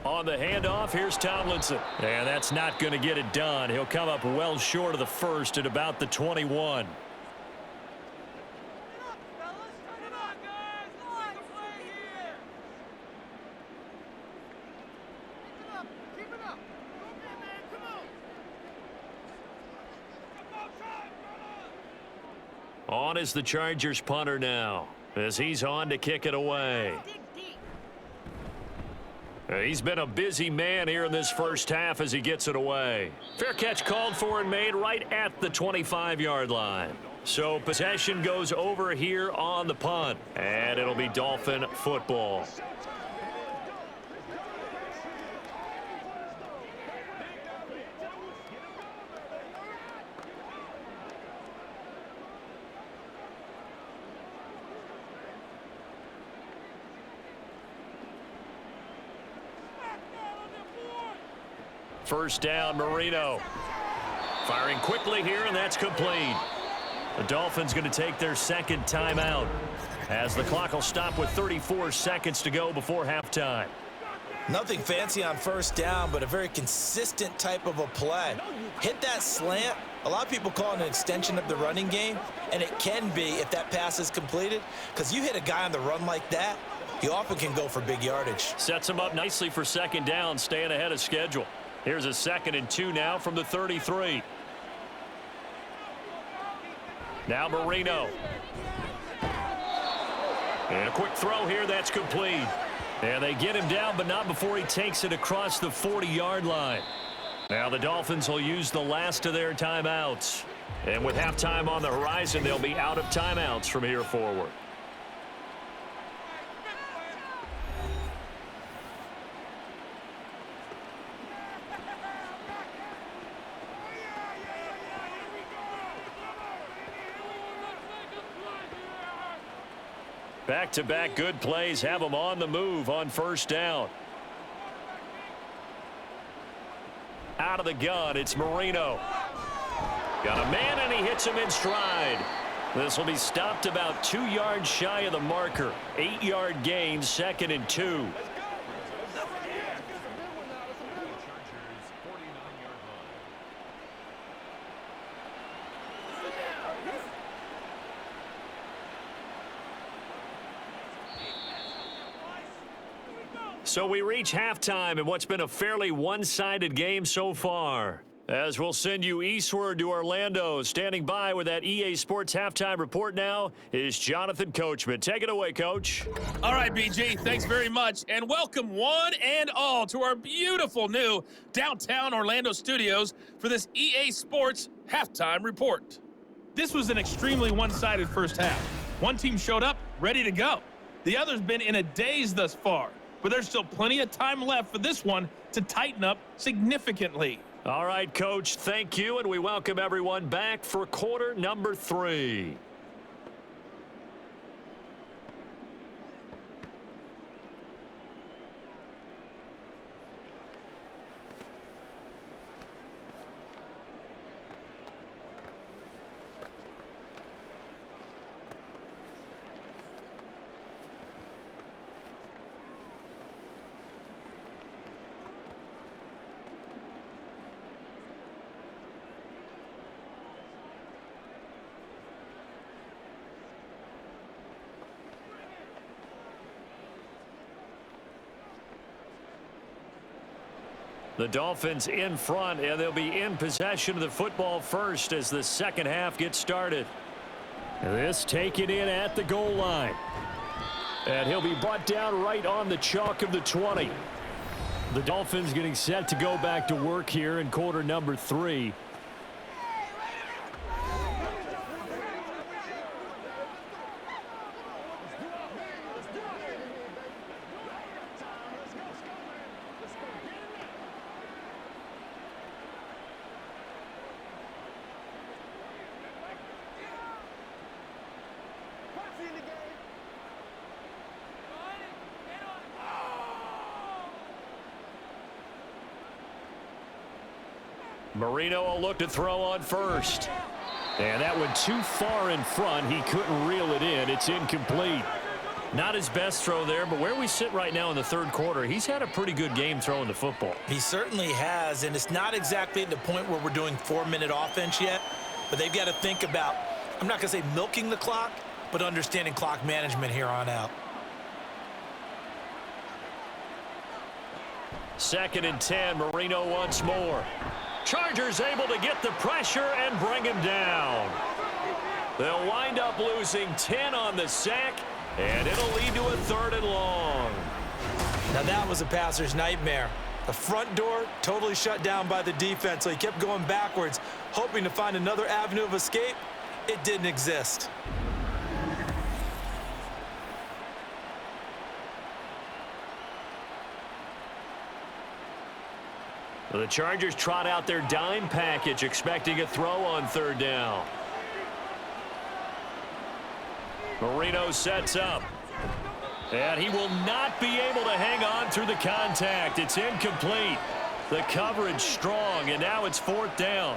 On the handoff, here's Tomlinson. And that's not going to get it done. He'll come up well short of the first at about the 21. On is the Chargers punter now as he's on to kick it away. He's been a busy man here in this first half as he gets it away. Fair catch called for and made right at the 25-yard line. So possession goes over here on the punt, and it'll be Dolphin football. First down, Marino. Firing quickly here, and that's complete. The Dolphins going to take their 2nd timeout as the clock will stop with 34 seconds to go before halftime. Nothing fancy on first down, but a very consistent type of a play. Hit that slant. A lot of people call it an extension of the running game, and it can be if that pass is completed, because you hit a guy on the run like that, you often can go for big yardage. Sets him up nicely for 2nd down, staying ahead of schedule. Here's a 2nd and 2 now from the 33. Now Marino. And a quick throw here, that's complete. And they get him down, but not before he takes it across the 40-yard line. Now the Dolphins will use the last of their timeouts. And with halftime on the horizon, they'll be out of timeouts from here forward. Back-to-back good plays have them on the move on first down. Out of the gun, it's Marino. Got a man, and he hits him in stride. This will be stopped about 2 yards shy of the marker. 8-yard gain, 2nd and 2. So we reach halftime in what's been a fairly one-sided game so far. As we'll send you eastward to Orlando, standing by with that EA Sports halftime report now is Jonathan Coachman. Take it away, Coach. All right, BG, thanks very much. And welcome one and all to our beautiful new downtown Orlando studios for this EA Sports halftime report. This was an extremely one-sided first half. One team showed up ready to go. The other's been in a daze thus far, but there's still plenty of time left for this one to tighten up significantly. All right, Coach, thank you, and we welcome everyone back for quarter number 3. The Dolphins in front, and they'll be in possession of the football first as the second half gets started. This taken in at the goal line. And he'll be brought down right on the chalk of the 20. The Dolphins getting set to go back to work here in quarter number 3. Marino will look to throw on first. And that went too far in front. He couldn't reel it in. It's incomplete. Not his best throw there, but where we sit right now in the third quarter, he's had a pretty good game throwing the football. He certainly has, and it's not exactly at the point where we're doing 4-minute offense yet, but they've got to think about, I'm not going to say milking the clock, but understanding clock management here on out. 2nd and 10, Marino once more. Chargers able to get the pressure and bring him down. They'll wind up losing 10 on the sack, and it'll lead to a 3rd and long. Now that was a passer's nightmare. The front door totally shut down by the defense, so he kept going backwards, hoping to find another avenue of escape. It didn't exist. The Chargers trot out their dime package, expecting a throw on 3rd down. Marino sets up. And he will not be able to hang on through the contact. It's incomplete. The coverage strong, and now it's 4th down.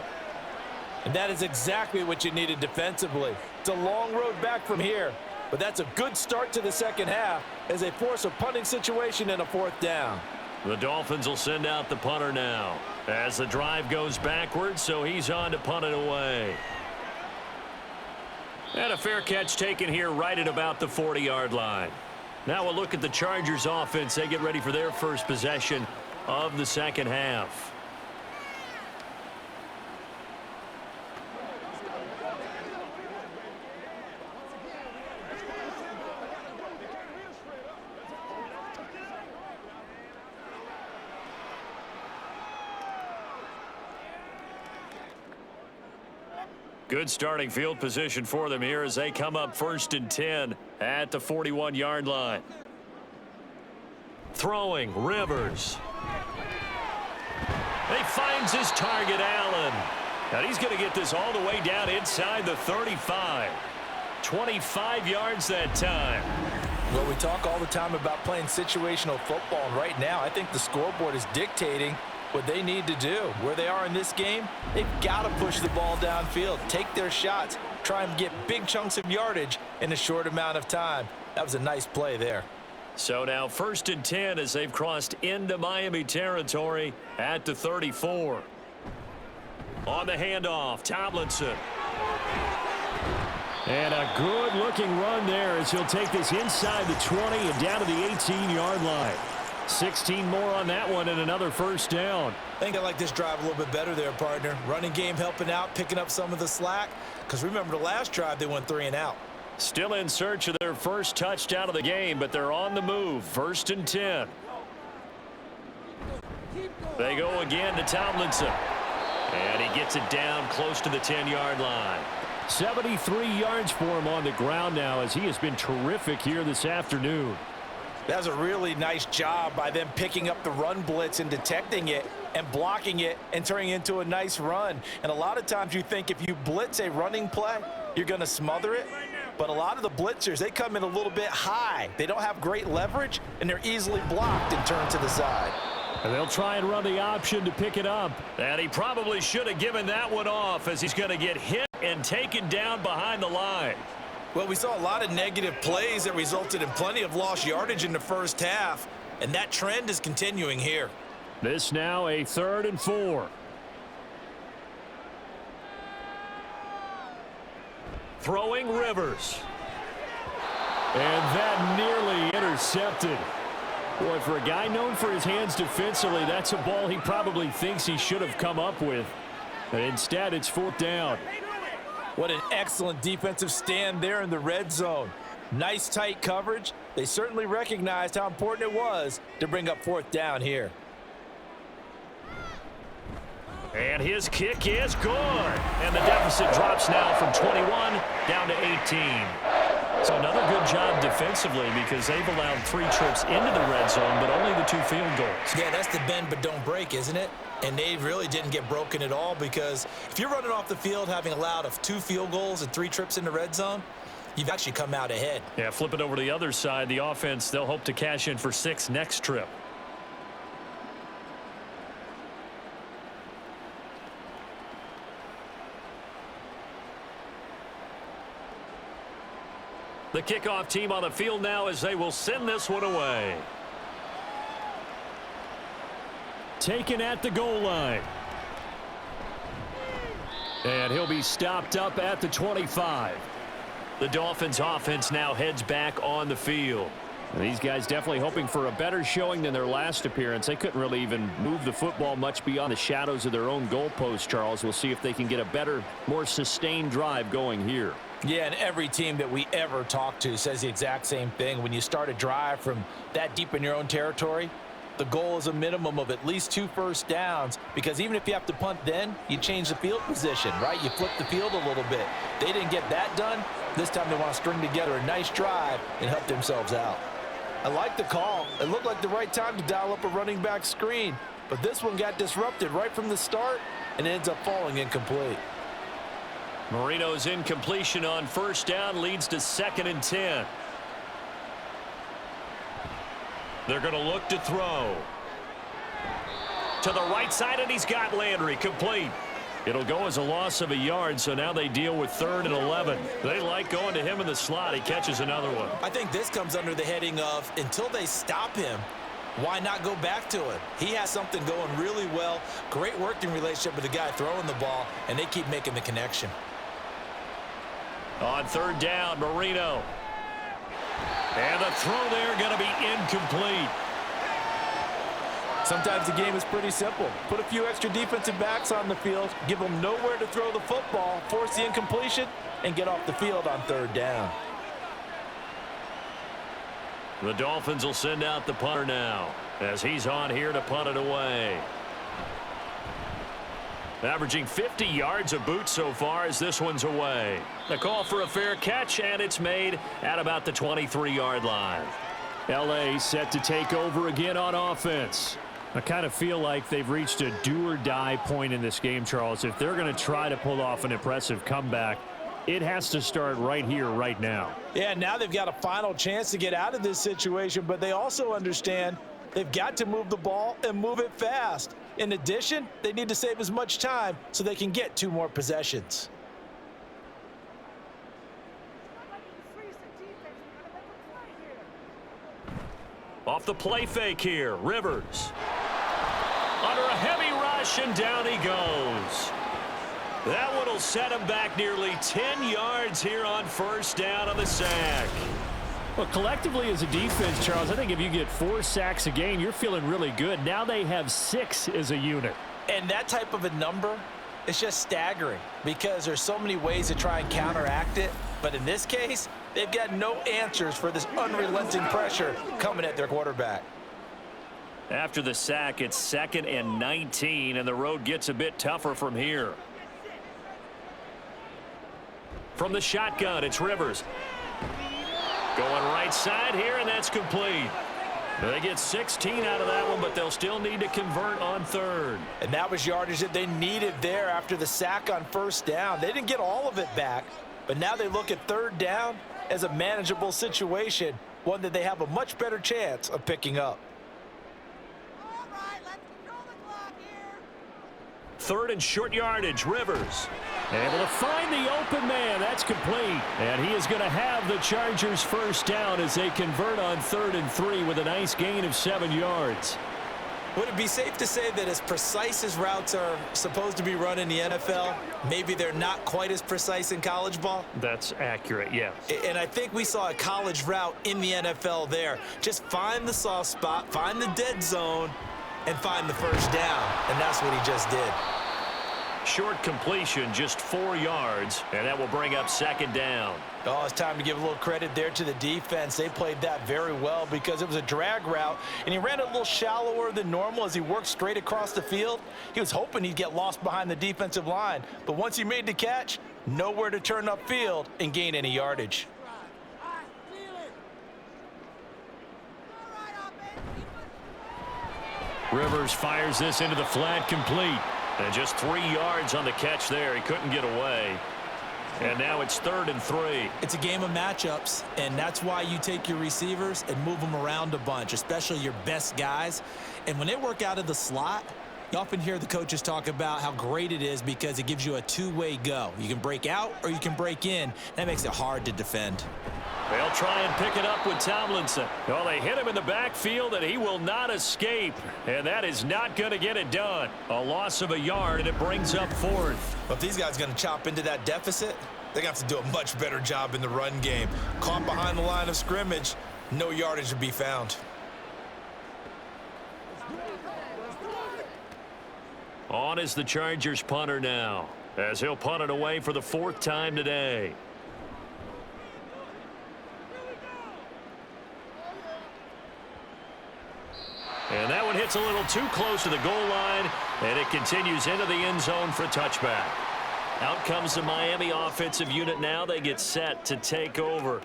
And that is exactly what you needed defensively. It's a long road back from here, but that's a good start to the second half as they force a punting situation and a 4th down. The Dolphins will send out the punter now as the drive goes backwards, so he's on to punt it away. And a fair catch taken here right at about the 40-yard line. Now we'll look at the Chargers offense. They get ready for their first possession of the second half. Good starting field position for them here as they come up 1st and 10 at the 41-yard line. Throwing, Rivers. He finds his target, Allen. And he's going to get this all the way down inside the 35. 25 yards that time. Well, we talk all the time about playing situational football, and right now I think the scoreboard is dictating what they need to do. Where they are in this game, they've got to push the ball downfield, take their shots, try and get big chunks of yardage in a short amount of time. That was a nice play there. So now 1st and 10 as they've crossed into Miami territory at the 34. On the handoff, Tomlinson. And a good-looking run there as he'll take this inside the 20 and down to the 18-yard line. 16 more on that one and another first down. I think I like this drive a little bit better there, partner. Running game helping out, picking up some of the slack. Because remember the last drive, they went 3 and out. Still in search of their first touchdown of the game, but they're on the move. 1st and 10. They go again to Tomlinson. And he gets it down close to the 10-yard line. 73 yards for him on the ground now as he has been terrific here this afternoon. That was a really nice job by them picking up the run blitz and detecting it and blocking it and turning it into a nice run. And a lot of times you think if you blitz a running play, you're going to smother it. But a lot of the blitzers, they come in a little bit high. They don't have great leverage, and they're easily blocked and turned to the side. And they'll try and run the option to pick it up. And he probably should have given that one off as he's going to get hit and taken down behind the line. Well, we saw a lot of negative plays that resulted in plenty of lost yardage in the first half, and that trend is continuing here. This now a 3rd and 4. Throwing Rivers. And that nearly intercepted. Boy, for a guy known for his hands defensively, that's a ball he probably thinks he should have come up with. But instead, it's 4th down. What an excellent defensive stand there in the red zone. Nice tight coverage. They certainly recognized how important it was to bring up 4th down here. And his kick is good. And the deficit drops now from 21 down to 18. So another good job defensively because they've allowed 3 trips into the red zone, but only the 2 field goals. Yeah, that's the bend but don't break, isn't it? And they really didn't get broken at all because if you're running off the field having allowed 2 field goals and 3 trips in the red zone, you've actually come out ahead. Yeah, flip it over to the other side. The offense, they'll hope to cash in for 6 next trip. The kickoff team on the field now as they will send this one away. Taken at the goal line. And he'll be stopped up at the 25. The Dolphins offense now heads back on the field. And these guys definitely hoping for a better showing than their last appearance. They couldn't really even move the football much beyond the shadows of their own goalpost, Charles. We'll see if they can get a better, more sustained drive going here. Yeah, and every team that we ever talk to says the exact same thing. When you start a drive from that deep in your own territory, the goal is a minimum of at least 2 first downs because even if you have to punt then, you change the field position, right? You flip the field a little bit. They didn't get that done. This time they want to string together a nice drive and help themselves out. I like the call. It looked like the right time to dial up a running back screen, but this one got disrupted right from the start and ends up falling incomplete. Marino's incompletion on first down leads to 2nd and 10. They're going to look to throw. To the right side, and he's got Landry complete. It'll go as a loss of a yard, so now they deal with 3rd and 11. They like going to him in the slot. He catches another one. I think this comes under the heading of until they stop him, why not go back to him? He has something going really well. Great working relationship with the guy throwing the ball, and they keep making the connection. On 3rd down, Marino. And the throw there going to be incomplete. Sometimes the game is pretty simple. Put a few extra defensive backs on the field, give them nowhere to throw the football, force the incompletion, and get off the field on 3rd down. The Dolphins will send out the punter now as he's on here to punt it away. Averaging 50 yards a boot so far as this one's away. The call for a fair catch, and it's made at about the 23-yard line. L.A. set to take over again on offense. I kind of feel like they've reached a do-or-die point in this game, Charles. If they're going to try to pull off an impressive comeback, it has to start right here, right now. Yeah, now they've got a final chance to get out of this situation, but they also understand they've got to move the ball and move it fast. In addition, they need to save as much time so they can get 2 more possessions. Off the play fake here, Rivers. Under a heavy rush, and down he goes. That one will set him back nearly 10 yards here on first down on the sack. Well, collectively as a defense, Charles, I think if you get 4 sacks a game, you're feeling really good. Now they have 6 as a unit. And that type of a number is just staggering because there's so many ways to try and counteract it. But in this case, they've got no answers for this unrelenting pressure coming at their quarterback. After the sack, it's 2nd and 19, and the road gets a bit tougher from here. From the shotgun, it's Rivers. Going right side here, and that's complete. They get 16 out of that one, but they'll still need to convert on 3rd. And that was yardage that they needed there after the sack on 1st down. They didn't get all of it back, but now they look at 3rd down as a manageable situation, one that they have a much better chance of picking up. All right, let's control the clock here. 3rd and short yardage, Rivers. Able to find the open man. That's complete. And he is going to have the Chargers 1st down as they convert on 3rd and 3 with a nice gain of 7 yards. Would it be safe to say that as precise as routes are supposed to be run in the NFL, maybe they're not quite as precise in college ball? That's accurate, yes. And I think we saw a college route in the NFL there. Just find the soft spot, find the dead zone, and find the 1st down. And that's what he just did. Short completion, just 4 yards, and that will bring up 2nd down. Oh, it's time to give a little credit there to the defense. They played that very well because it was a drag route, and he ran a little shallower than normal as he worked straight across the field. He was hoping he'd get lost behind the defensive line, but once he made the catch, nowhere to turn upfield and gain any yardage. Rivers fires this into the flat, complete. And just 3 yards on the catch there. He couldn't get away. And now it's 3rd and 3. It's a game of matchups, and that's why you take your receivers and move them around a bunch, especially your best guys. And when they work out of the slot, you often hear the coaches talk about how great it is because it gives you a two-way go. You can break out or you can break in. That makes it hard to defend. They'll try and pick it up with Tomlinson. Well, they hit him in the backfield, and he will not escape. And that is not going to get it done. A loss of a yard, and it brings up 4th. But if these guys are going to chop into that deficit, they're going to have to do a much better job in the run game. Caught behind the line of scrimmage, no yardage to be found. On is the Chargers punter now, as he'll punt it away for the 4th time today. And that one hits a little too close to the goal line, and it continues into the end zone for a touchback. Out comes the Miami offensive unit now. They get set to take over.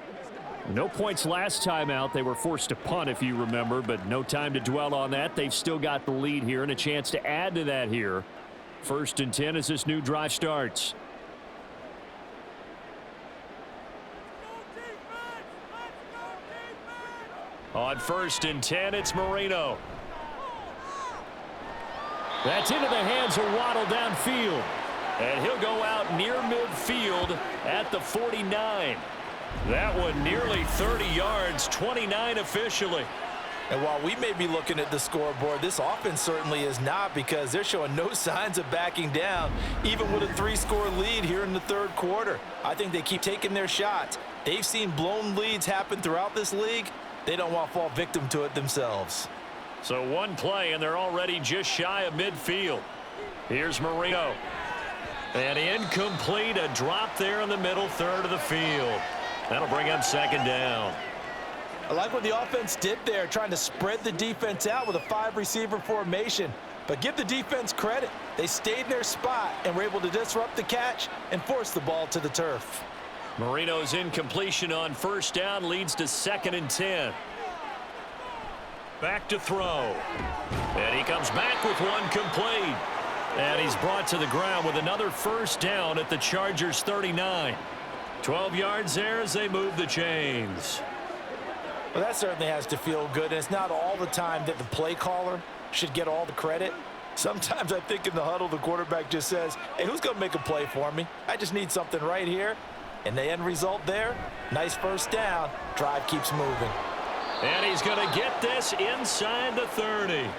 No points last time out. They were forced to punt, if you remember, but no time to dwell on that. They've still got the lead here and a chance to add to that here. 1st and 10 as this new drive starts. On 1st and 10, it's Marino. That's into the hands of Waddle downfield. And he'll go out near midfield at the 49. That one nearly 30 yards, 29 officially. And while we may be looking at the scoreboard, this offense certainly is not because they're showing no signs of backing down, even with a 3-score lead here in the 3rd quarter. I think they keep taking their shots. They've seen blown leads happen throughout this league. They don't want to fall victim to it themselves. So one play, and they're already just shy of midfield. Here's Marino. And incomplete, a drop there in the middle 3rd of the field. That'll bring up 2nd down. I like what the offense did there, trying to spread the defense out with a 5-receiver formation. But give the defense credit. They stayed in their spot and were able to disrupt the catch and force the ball to the turf. Marino's incompletion on 1st down leads to 2nd and 10. Back to throw. And he comes back with one complete. And he's brought to the ground with another 1st down at the Chargers 39. 12 yards there as they move the chains. Well, that certainly has to feel good. And it's not all the time that the play caller should get all the credit. Sometimes I think in the huddle, the quarterback just says, hey, who's going to make a play for me? I just need something right here. And the end result there, nice 1st down. Drive keeps moving. And he's going to get this inside the 30.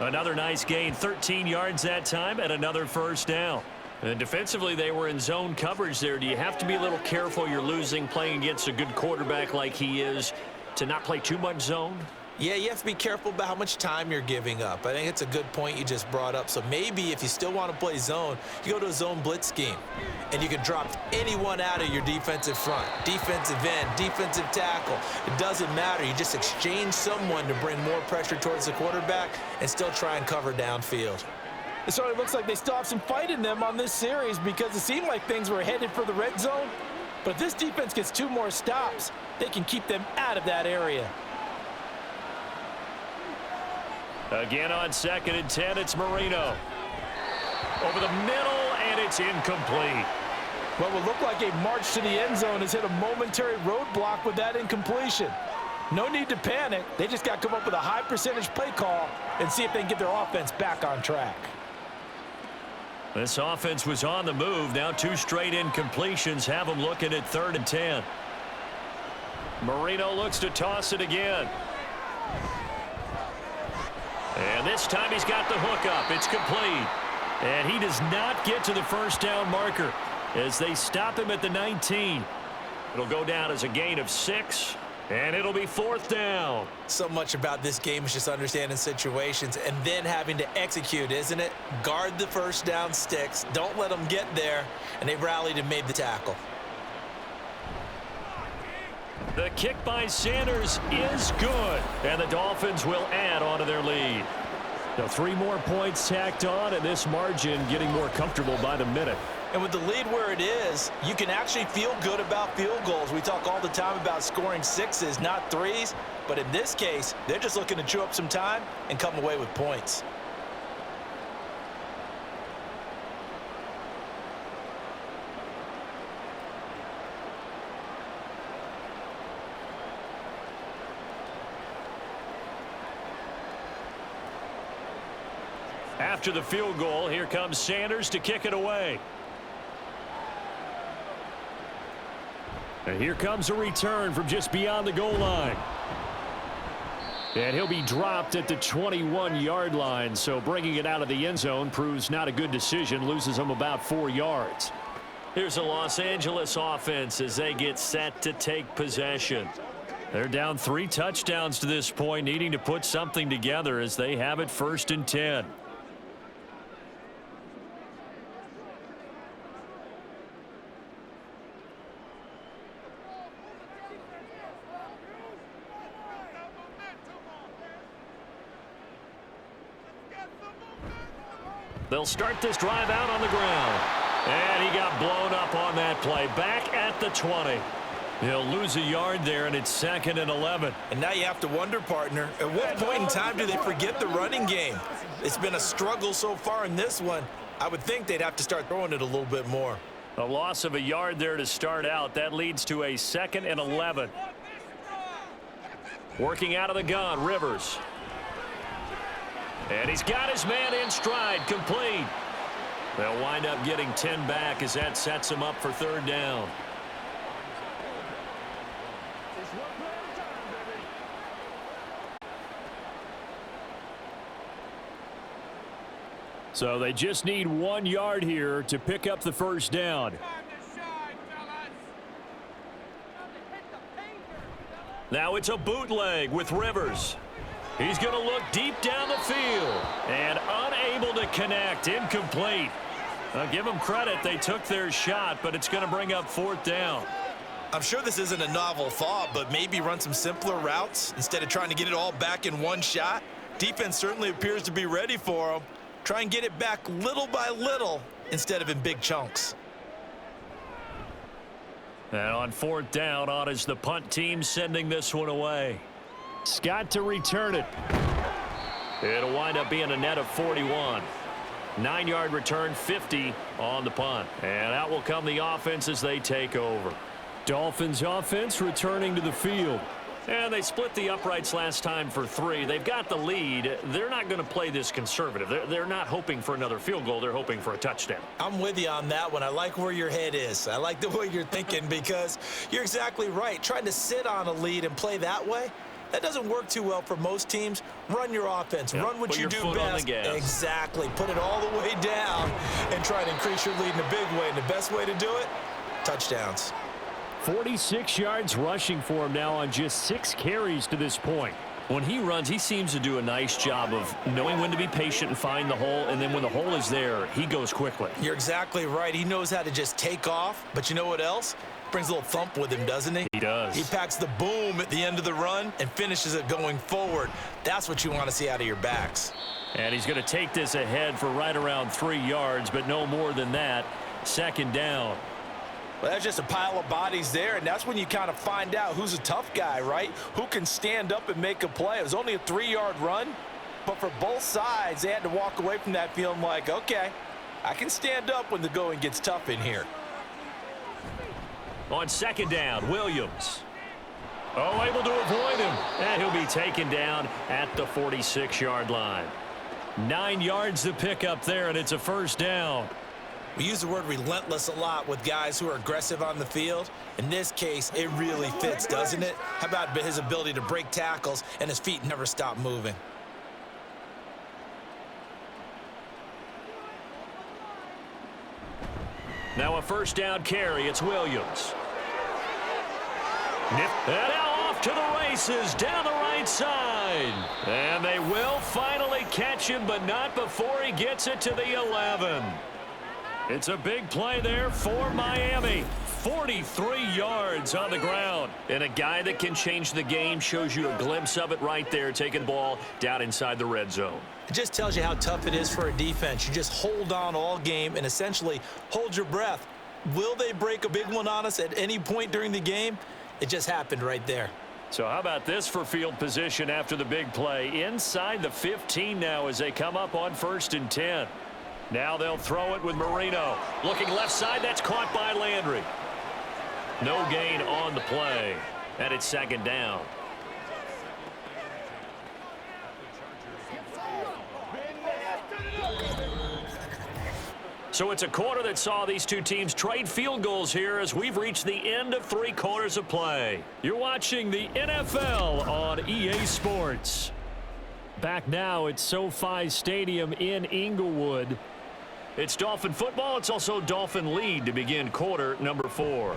Another nice gain, 13 yards that time, and another 1st down. And defensively, they were in zone coverage there. Do you have to be a little careful? You're losing, playing against a good quarterback like he is, to not play too much zone? Yeah, you have to be careful about how much time you're giving up. I think it's a good point you just brought up. So maybe if you still want to play zone, you go to a zone blitz scheme. And you can drop anyone out of your defensive front. Defensive end, defensive tackle. It doesn't matter. You just exchange someone to bring more pressure towards the quarterback and still try and cover downfield. It certainly looks like they still have some fight in them on this series because it seemed like things were headed for the red zone. But if this defense gets 2 more stops, they can keep them out of that area. Again on 2nd and 10, it's Marino. Over the middle, and it's incomplete. What would look like a march to the end zone has hit a momentary roadblock with that incompletion. No need to panic. They just got to come up with a high percentage play call and see if they can get their offense back on track. This offense was on the move. Now 2 straight incompletions have them looking at 3rd and 10. Marino looks to toss it again. And this time he's got the hook up. It's complete. And he does not get to the first down marker as they stop him at the 19. It'll go down as a gain of 6, and it'll be 4th down. So much about this game is just understanding situations and then having to execute, isn't it? Guard the first down sticks. Don't let them get there. And they rallied and made the tackle. The kick by Sanders is good, and the Dolphins will add on to their lead. Now 3 more points tacked on, and this margin getting more comfortable by the minute. And with the lead where it is, you can actually feel good about field goals. We talk all the time about scoring 6s, not 3s. But in this case, they're just looking to chew up some time and come away with points. After the field goal, here comes Sanders to kick it away. And here comes a return from just beyond the goal line. And he'll be dropped at the 21-yard line, so bringing it out of the end zone proves not a good decision, loses them about 4 yards. Here's a Los Angeles offense as they get set to take possession. They're down 3 touchdowns to this point, needing to put something together as they have it 1st and 10. They'll start this drive out on the ground. And he got blown up on that play. Back at the 20. He'll lose a yard there, and it's 2nd and 11. And now you have to wonder, partner, at what point in time do they forget the running game? It's been a struggle so far in this one. I would think they'd have to start throwing it a little bit more. A loss of a yard there to start out. That leads to a 2nd and 11. Working out of the gun, Rivers. And he's got his man in stride, complete. They'll wind up getting 10 back as that sets him up for 3rd down. So they just need 1 yard here to pick up the first down. Now it's a bootleg with Rivers. He's going to look deep down the field and unable to connect. Incomplete. I'll give them credit. They took their shot, but it's going to bring up 4th down. I'm sure this isn't a novel thought, but maybe run some simpler routes instead of trying to get it all back in one shot. Defense certainly appears to be ready for them. Try and get it back little by little instead of in big chunks. And on 4th down, on is the punt team sending this one away. Scott to return it. It'll wind up being a net of 41. 9-yard return, 50 on the punt. And out will come the offense as they take over. Dolphins offense returning to the field. And they split the uprights last time for 3. They've got the lead. They're not going to play this conservative. They're not hoping for another field goal. They're hoping for a touchdown. I'm with you on that one. I like where your head is. I like the way you're thinking because you're exactly right. Trying to sit on a lead and play that way, That doesn't work too well for most teams. Run your offense. Run what you do best. Exactly. Put it all the way down and try to increase your lead in a big way. And the best way to do it, touchdowns. 46 yards rushing for him now on just 6 carries to this point. When he runs, he seems to do a nice job of knowing when to be patient and find the hole, and then when the hole is there, he goes quickly. You're exactly right. He knows how to just take off, but you know what else? Brings a little thump with him, doesn't he? He does. He packs the boom at the end of the run and finishes it going forward. That's what you want to see out of your backs. And he's going to take this ahead for right around 3 yards, but no more than that. 2nd down. Well, that's just a pile of bodies there, and that's when you kind of find out who's a tough guy, right? Who can stand up and make a play. It was only a 3-yard run, but for both sides, they had to walk away from that feeling like, okay, I can stand up when the going gets tough in here. On 2nd down, Williams. Oh, able to avoid him. And he'll be taken down at the 46-yard line. 9 yards to pick up there, and it's a 1st down. We use the word relentless a lot with guys who are aggressive on the field. In this case, it really fits, doesn't it? How about his ability to break tackles and his feet never stop moving? Now a 1st down carry. It's Williams. And now off to the races down the right side. And they will finally catch him, but not before he gets it to the 11. It's a big play there for Miami. 43 yards on the ground. And a guy that can change the game shows you a glimpse of it right there, taking the ball down inside the red zone. It just tells you how tough it is for a defense. You just hold on all game and essentially hold your breath. Will they break a big one on us at any point during the game? It just happened right there. So how about this for field position after the big play? Inside the 15 now as they come up on 1st and 10. Now they'll throw it with Marino. Looking left side, that's caught by Landry. No gain on the play. And it's 2nd down. So it's a quarter that saw these two teams trade field goals here as we've reached the end of 3 quarters of play. You're watching the NFL on EA Sports. Back now at SoFi Stadium in Inglewood. It's Dolphin football. It's also Dolphin lead to begin quarter number 4.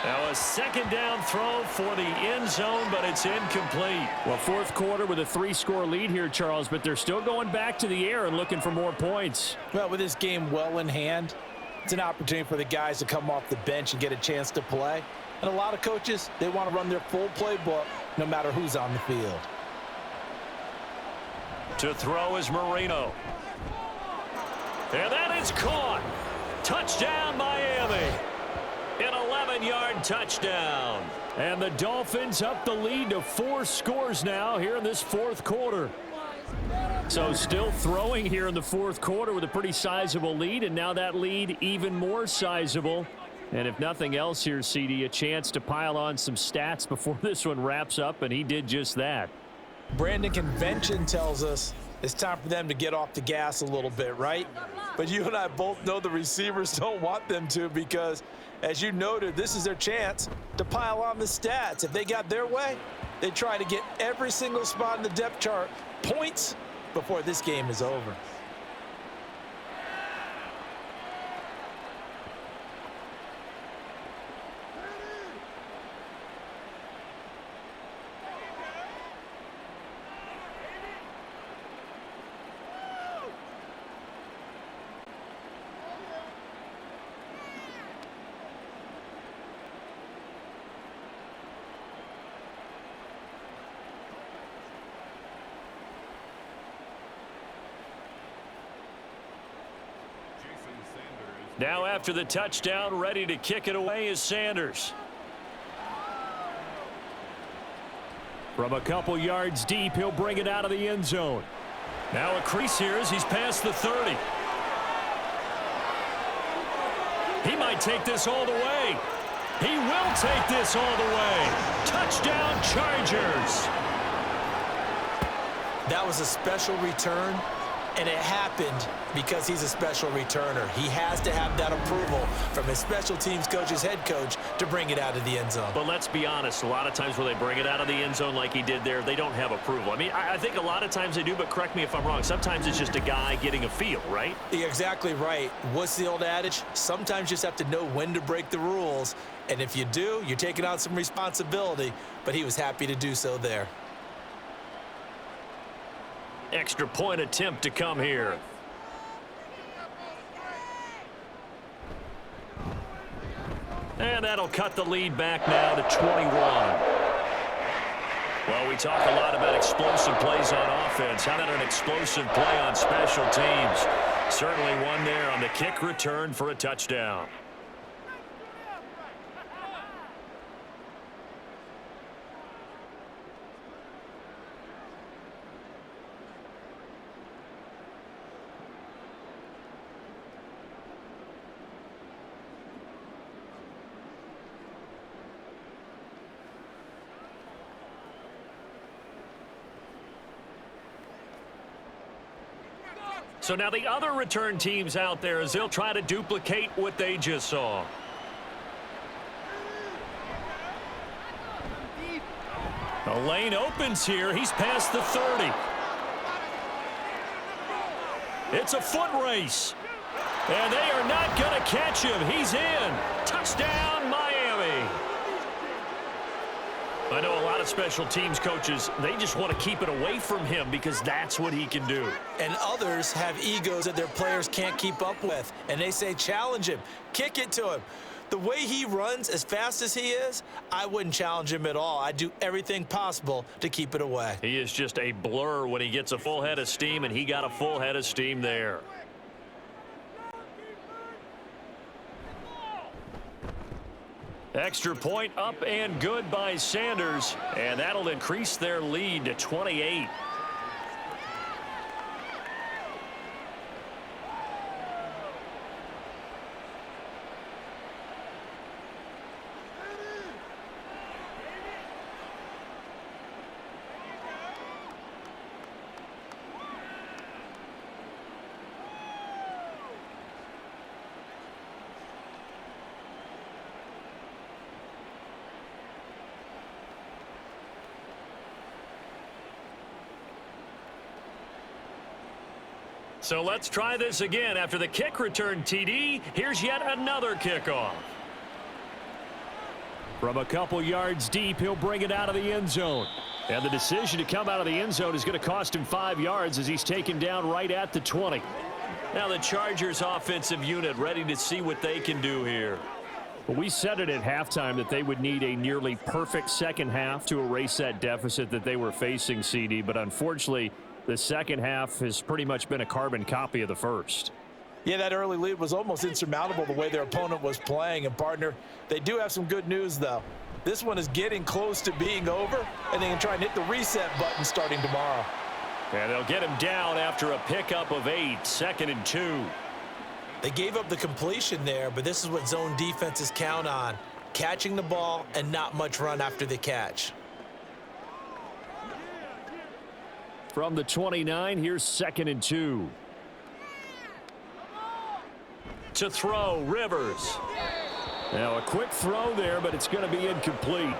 Now a 2nd down throw for the end zone, but it's incomplete. Well, 4th quarter with a 3-score lead here, Charles, but they're still going back to the air and looking for more points. Well, with this game well in hand, it's an opportunity for the guys to come off the bench and get a chance to play. And a lot of coaches, they want to run their full playbook no matter who's on the field. To throw is Marino. And that is caught. Touchdown, Miami. An 11-yard touchdown. And the Dolphins up the lead to 4 scores now here in this 4th quarter. So still throwing here in the 4th quarter with a pretty sizable lead, and now that lead even more sizable. And if nothing else here, CD, a chance to pile on some stats before this one wraps up, and he did just that. Brandon, convention tells us it's time for them to get off the gas a little bit, right? But you and I both know the receivers don't want them to because, as you noted, this is their chance to pile on the stats. If they got their way, they try to get every single spot in the depth chart points before this game is over. Now after the touchdown, ready to kick it away is Sanders. From a couple yards deep, he'll bring it out of the end zone. Now a crease here as he's past the 30. He might take this all the way. He will take this all the way. Touchdown, Chargers. That was a special return. And it happened because he's a special returner. He has to have that approval from his special teams coach's head coach to bring it out of the end zone. But let's be honest, a lot of times when they bring it out of the end zone like he did there, they don't have approval. I mean, I think a lot of times they do, but correct me if I'm wrong. Sometimes it's just a guy getting a feel, right? You're exactly right. What's the old adage? Sometimes you just have to know when to break the rules. And if you do, you're taking on some responsibility. But he was happy to do so there. Extra point attempt to come here. And that'll cut the lead back now to 21. Well, we talk a lot about explosive plays on offense. How about an explosive play on special teams? Certainly one there on the kick return for a touchdown. So now the other return teams out there as they'll try to duplicate what they just saw. The lane opens here. He's past the 30. It's a foot race. And they are not going to catch him. He's in. Touchdown, Miami. I know a lot of special teams coaches, they just want to keep it away from him because that's what he can do. And others have egos that their players can't keep up with. And they say, challenge him, kick it to him. The way he runs as fast as he is, I wouldn't challenge him at all. I'd do everything possible to keep it away. He is just a blur when he gets a full head of steam, and he got a full head of steam there. Extra point up and good by Sanders, and that'll increase their lead to 28. So let's try this again. After the kick return TD, here's yet another kickoff. From a couple yards deep, he'll bring it out of the end zone. And the decision to come out of the end zone is going to cost him 5 yards as he's taken down right at the 20. Now the Chargers offensive unit ready to see what they can do here. Well, we said it at halftime that they would need a nearly perfect second half to erase that deficit that they were facing, CD, but unfortunately, the second half has pretty much been a carbon copy of the first. Yeah, that early lead was almost insurmountable the way their opponent was playing. And, partner, they do have some good news, though. This one is getting close to being over, and they can try and hit the reset button starting tomorrow. And they'll get him down after a pickup of 8, 2nd and 2. They gave up the completion there, but this is what zone defenses count on, catching the ball and not much run after the catch. From the 29, here's 2nd and 2. To throw, Rivers. Now a quick throw there, but it's going to be incomplete.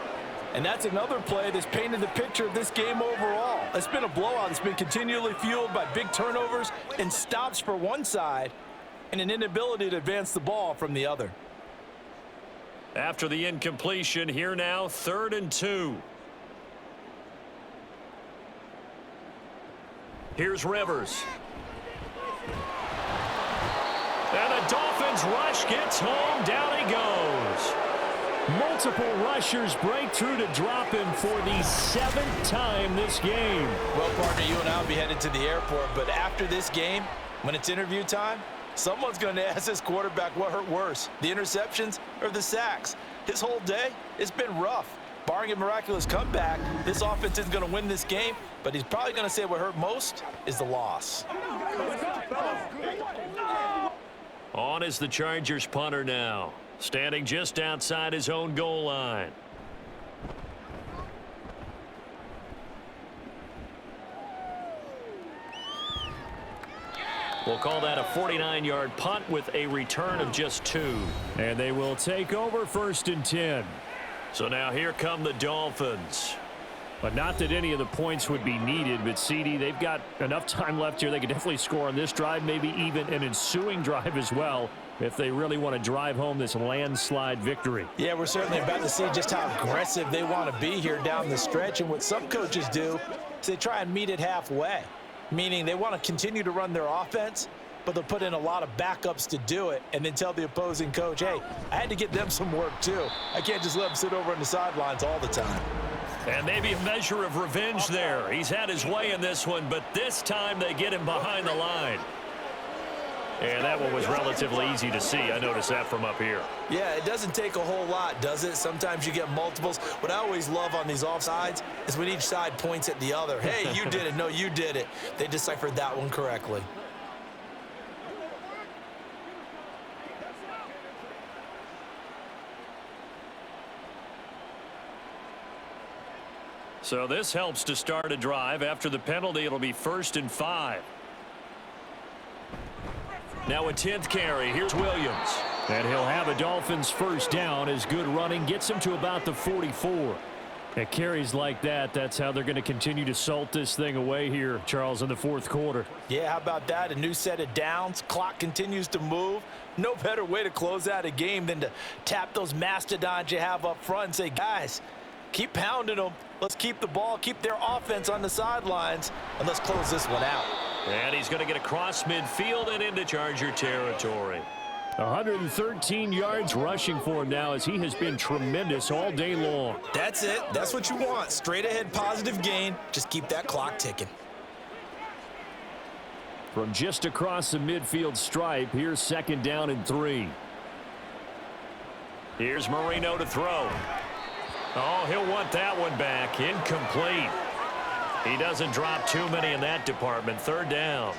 And that's another play that's painted the picture of this game overall. It's been a blowout. It's been continually fueled by big turnovers and stops for one side and an inability to advance the ball from the other. After the incompletion, here now, 3rd and 2. Here's Rivers. And the Dolphins rush gets home. Down he goes. Multiple rushers break through to drop him for the 7th time this game. Well, partner, you and I will be headed to the airport, but after this game, when it's interview time, someone's going to ask this quarterback what hurt worse, the interceptions or the sacks. His whole day, it's been rough. Barring a miraculous comeback, this offense isn't going to win this game, but he's probably going to say what hurt most is the loss. On is the Chargers punter now, standing just outside his own goal line. We'll call that a 49-yard punt with a return of just 2. And they will take over 1st and 10. So now here come the Dolphins. But not that any of the points would be needed, but CD, they've got enough time left here. They could definitely score on this drive, maybe even an ensuing drive as well, if they really want to drive home this landslide victory. Yeah, we're certainly about to see just how aggressive they want to be here down the stretch. And what some coaches do is they try and meet it halfway, meaning they want to continue to run their offense, but they'll put in a lot of backups to do it and then tell the opposing coach, hey, I had to get them some work too. I can't just let them sit over on the sidelines all the time. And maybe a measure of revenge there. He's had his way in this one, but this time they get him behind the line. And that one was relatively easy to see. I noticed that from up here. Yeah, it doesn't take a whole lot, does it? Sometimes you get multiples. What I always love on these offsides is when each side points at the other. Hey, you did it. No, you did it. They deciphered that one correctly. So this helps to start a drive. After the penalty, it'll be 1st and 5. Now a 10th carry. Here's Williams. And he'll have a Dolphins 1st down as good running gets him to about the 44. At carries like that, that's how they're going to continue to salt this thing away here, Charles, in the 4th quarter. Yeah, how about that? A new set of downs. Clock continues to move. No better way to close out a game than to tap those mastodons you have up front and say, guys, keep pounding them. Let's keep the ball, keep their offense on the sidelines, and let's close this one out. And he's going to get across midfield and into Charger territory. 113 yards rushing for him now as he has been tremendous all day long. That's it. That's what you want. Straight ahead positive gain. Just keep that clock ticking. From just across the midfield stripe, here's 2nd down and 3. Here's Marino to throw. Oh, he'll want that one back. Incomplete. He doesn't drop too many in that department. 3rd down.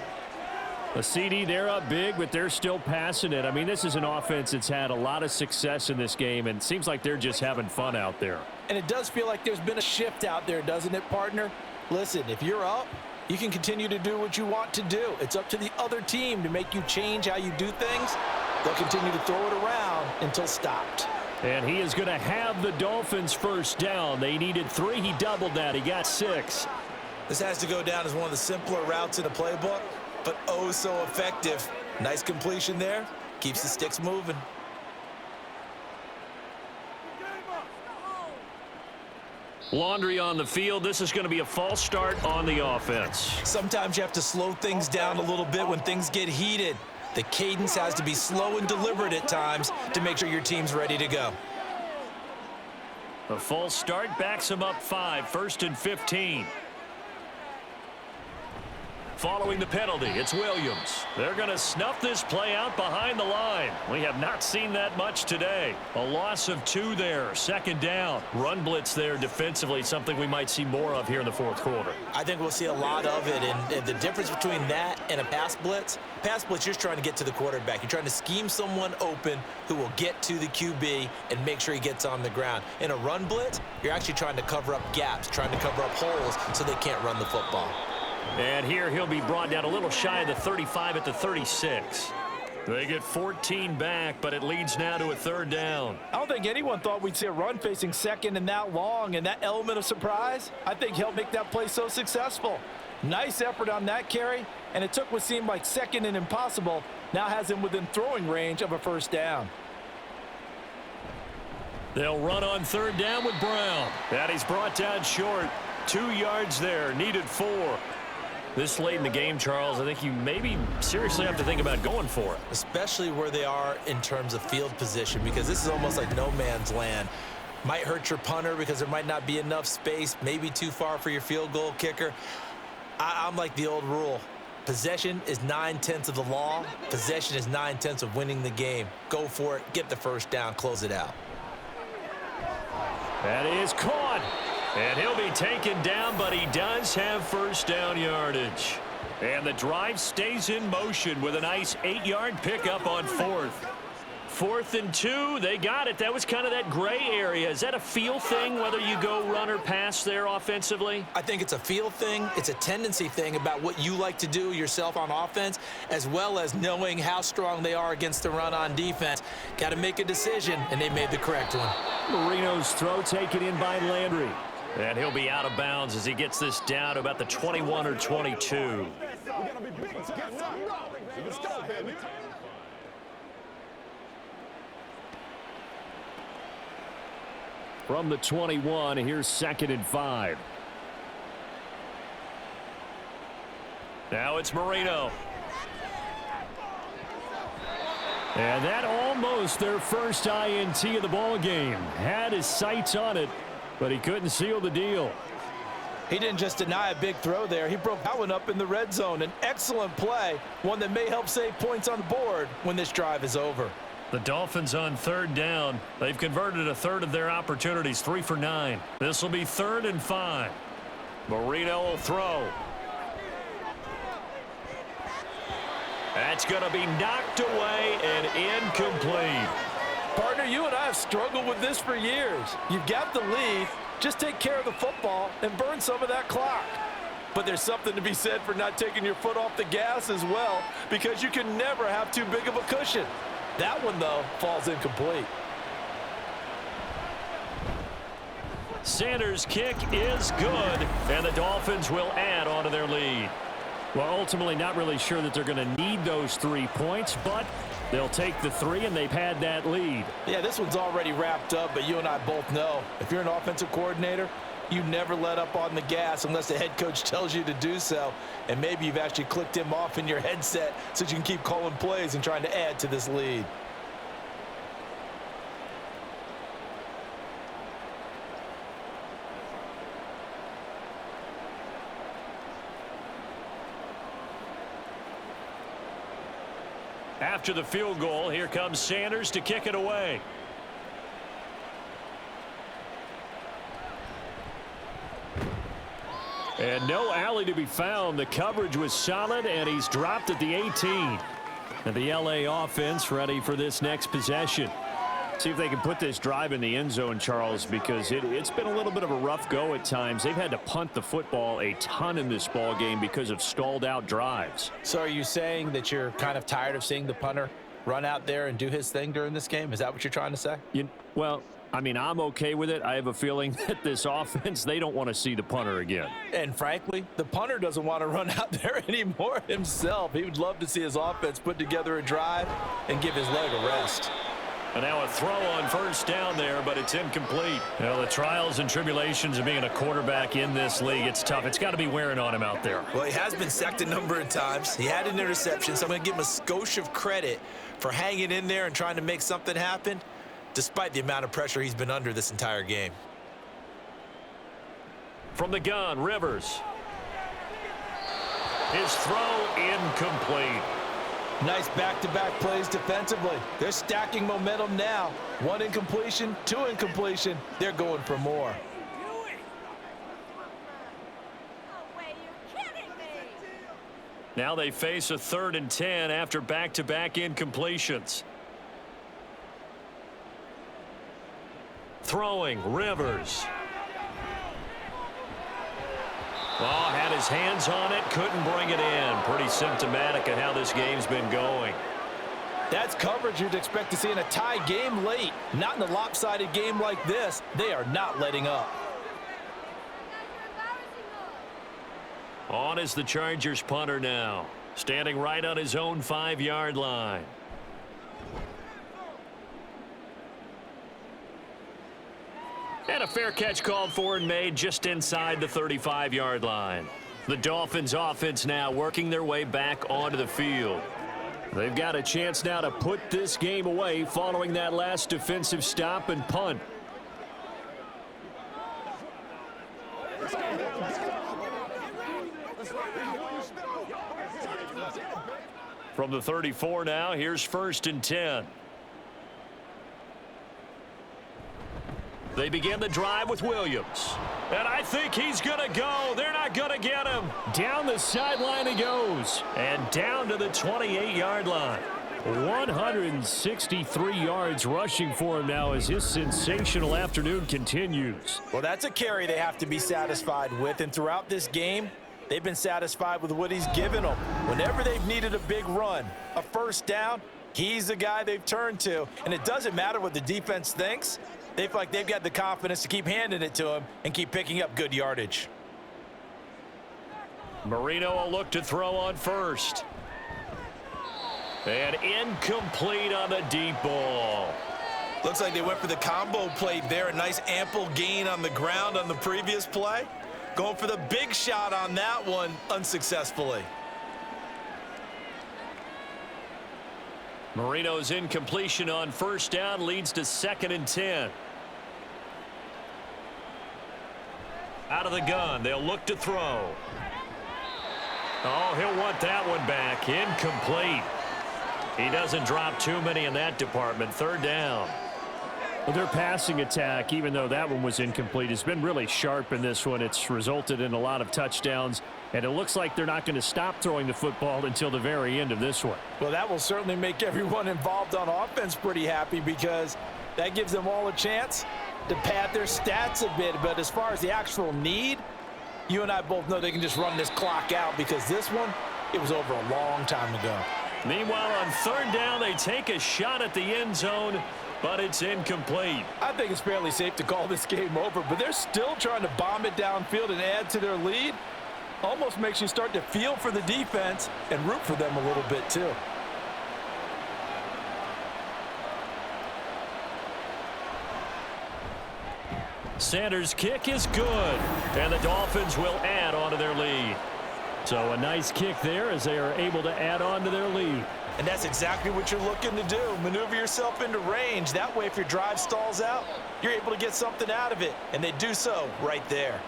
A CD, they're up big, but they're still passing it. I mean, this is an offense that's had a lot of success in this game, and it seems like they're just having fun out there. And it does feel like there's been a shift out there, doesn't it, partner? Listen, if you're up, you can continue to do what you want to do. It's up to the other team to make you change how you do things. They'll continue to throw it around until stopped. And he is going to have the Dolphins 1st down. They needed 3. He doubled that. He got 6. This has to go down as one of the simpler routes in the playbook, but oh so effective. Nice completion there. Keeps the sticks moving. Laundry on the field. This is going to be a false start on the offense. Sometimes you have to slow things down a little bit when things get heated. The cadence has to be slow and deliberate at times to make sure your team's ready to go. A false start backs him up 5. 1st and 15. Following the penalty, it's Williams. They're going to snuff this play out behind the line. We have not seen that much today. A loss of 2 there. 2nd down. Run blitz there defensively, something we might see more of here in the 4th quarter. I think we'll see a lot of it, and the difference between that and a pass blitz, you're just trying to get to the quarterback. You're trying to scheme someone open who will get to the QB and make sure he gets on the ground. In a run blitz, you're actually trying to cover up gaps, trying to cover up holes so they can't run the football. And here he'll be brought down a little shy of the 35 at the 36. They get 14 back, but it leads now to a 3rd down. I don't think anyone thought we'd see a run facing 2nd and that long, and that element of surprise, I think, helped make that play so successful. Nice effort on that carry, and it took what seemed like 2nd and impossible, now has him within throwing range of a 1st down. They'll run on 3rd down with Brown. That he's brought down short. 2 yards there, needed 4. This late in the game, Charles, I think you maybe seriously have to think about going for it. Especially where they are in terms of field position, because this is almost like no man's land. Might hurt your punter because there might not be enough space, maybe too far for your field goal kicker. I'm like the old rule. Possession is 9/10 of the law. Possession is 9/10 of winning the game. Go for it, get the 1st down, close it out. That is caught. And he'll be taken down, but he does have 1st down yardage. And the drive stays in motion with a nice 8-yard pickup on 4th. 4th and 2. They got it. That was kind of that gray area. Is that a feel thing, whether you go run or pass there offensively? I think it's a feel thing. It's a tendency thing about what you like to do yourself on offense, as well as knowing how strong they are against the run on defense. Got to make a decision, and they made the correct one. Marino's throw taken in by Landry. And he'll be out of bounds as he gets this down to about the 21 or 22. From the 21, here's 2nd and 5. Now it's Marino. And that almost their first INT of the ball game. Had his sights on it, but he couldn't seal the deal. He didn't just deny a big throw there. He broke that one up in the red zone. An excellent play, one that may help save points on the board when this drive is over. The Dolphins on 3rd down. They've converted a third of their opportunities, 3 for 9. This will be 3rd and 5. Marino will throw. That's going to be knocked away and incomplete. Partner, you and I have struggled with this for years. You've got the lead. Just take care of the football and burn some of that clock. But there's something to be said for not taking your foot off the gas as well, because you can never have too big of a cushion. That one, though, falls incomplete. Sanders' kick is good, and the Dolphins will add on to their lead. Well, ultimately not really sure that they're going to need those 3 points, but they'll take the 3, and they've had that lead. Yeah, this one's already wrapped up, but you and I both know if you're an offensive coordinator, you never let up on the gas unless the head coach tells you to do so. And maybe you've actually clicked him off in your headset so you can keep calling plays and trying to add to this lead. After the field goal, here comes Sanders to kick it away. And no alley to be found. The coverage was solid, and he's dropped at the 18. And the LA offense ready for this next possession. See if they can put this drive in the end zone, Charles, because it's been a little bit of a rough go at times. They've had to punt the football a ton in this ball game because of stalled out drives. So are you saying that you're kind of tired of seeing the punter run out there and do his thing during this game? Is that what you're trying to say? Well, I mean, I'm okay with it. I have a feeling that this offense, they don't want to see the punter again. And frankly, the punter doesn't want to run out there anymore himself. He would love to see his offense put together a drive and give his leg a rest. And now a throw on 1st down there, but it's incomplete. You know, the trials and tribulations of being a quarterback in this league, it's tough. It's got to be wearing on him out there. Well, he has been sacked a number of times. He had an interception, so I'm going to give him a skosh of credit for hanging in there and trying to make something happen, despite the amount of pressure he's been under this entire game. From the gun, Rivers. His throw incomplete. Nice back-to-back plays defensively. They're stacking momentum now. 1 incompletion, 2 incompletion. They're going for more. Now they face a 3rd and 10 after back-to-back incompletions. Throwing, Rivers. Oh, had his hands on it, couldn't bring it in. Pretty symptomatic of how this game's been going. That's coverage you'd expect to see in a tie game late. Not in a lopsided game like this. They are not letting up. On is the Chargers punter now, standing right on his own 5-yard line. And a fair catch called for and made just inside the 35-yard line. The Dolphins offense now working their way back onto the field. They've got a chance now to put this game away following that last defensive stop and punt. From the 34 now, here's 1st and 10. They begin the drive with Williams. And I think he's going to go. They're not going to get him. Down the sideline he goes. And down to the 28-yard line. 163 yards rushing for him now as his sensational afternoon continues. Well, that's a carry they have to be satisfied with, and throughout this game, they've been satisfied with what he's given them. Whenever they've needed a big run, a first down, he's the guy they've turned to, and it doesn't matter what the defense thinks. They feel like they've got the confidence to keep handing it to him and keep picking up good yardage. Marino will look to throw on first. And incomplete on the deep ball. Looks like they went for the combo play there. A nice ample gain on the ground on the previous play. Going for the big shot on that one unsuccessfully. Marino's incompletion on first down leads to 2nd and 10. Out of the gun, they'll look to throw. Oh, he'll want that one back. Incomplete. He doesn't drop too many in that department. 3rd down. Well, their passing attack, even though that one was incomplete, has been really sharp in this one. It's resulted in a lot of touchdowns, and it looks like they're not going to stop throwing the football until the very end of this one. Well, that will certainly make everyone involved on offense pretty happy because that gives them all a chance to pad their stats a bit. But as far as the actual need, you and I both know they can just run this clock out because this one, it was over a long time ago. Meanwhile, on 3rd down, they take a shot at the end zone, but it's incomplete. I think it's fairly safe to call this game over, but they're still trying to bomb it downfield and add to their lead. Almost makes you start to feel for the defense and root for them a little bit too. Sanders' kick is good, and the Dolphins will add on to their lead. So a nice kick there as they are able to add on to their lead. And that's exactly what you're looking to do. Maneuver yourself into range. That way, if your drive stalls out, you're able to get something out of it. And they do so right there.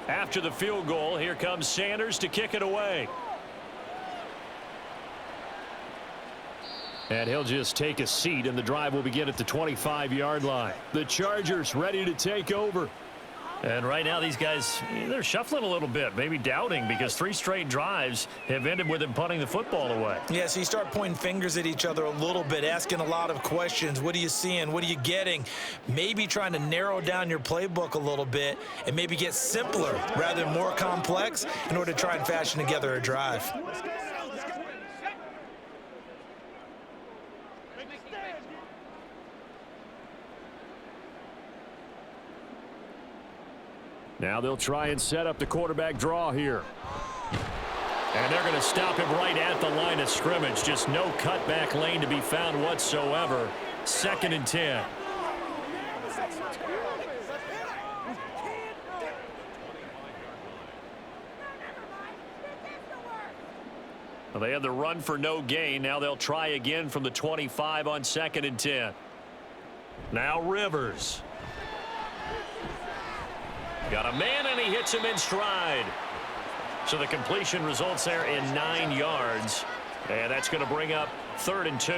After the field goal, here comes Sanders to kick it away. And he'll just take a seat, and the drive will begin at the 25-yard line. The Chargers ready to take over. And right now, these guys, they're shuffling a little bit, maybe doubting, because 3 straight drives have ended with them punting the football away. Yeah, so you start pointing fingers at each other a little bit, asking a lot of questions. What are you seeing? What are you getting? Maybe trying to narrow down your playbook a little bit and maybe get simpler rather than more complex in order to try and fashion together a drive. Now they'll try and set up the quarterback draw here. And they're going to stop him right at the line of scrimmage. Just no cutback lane to be found whatsoever. 2nd and 10. Well, they had the run for no gain. Now they'll try again from the 25 on 2nd and 10. Now Rivers. Got a man, and he hits him in stride. So the completion results there in 9 yards. And that's going to bring up 3rd and 2.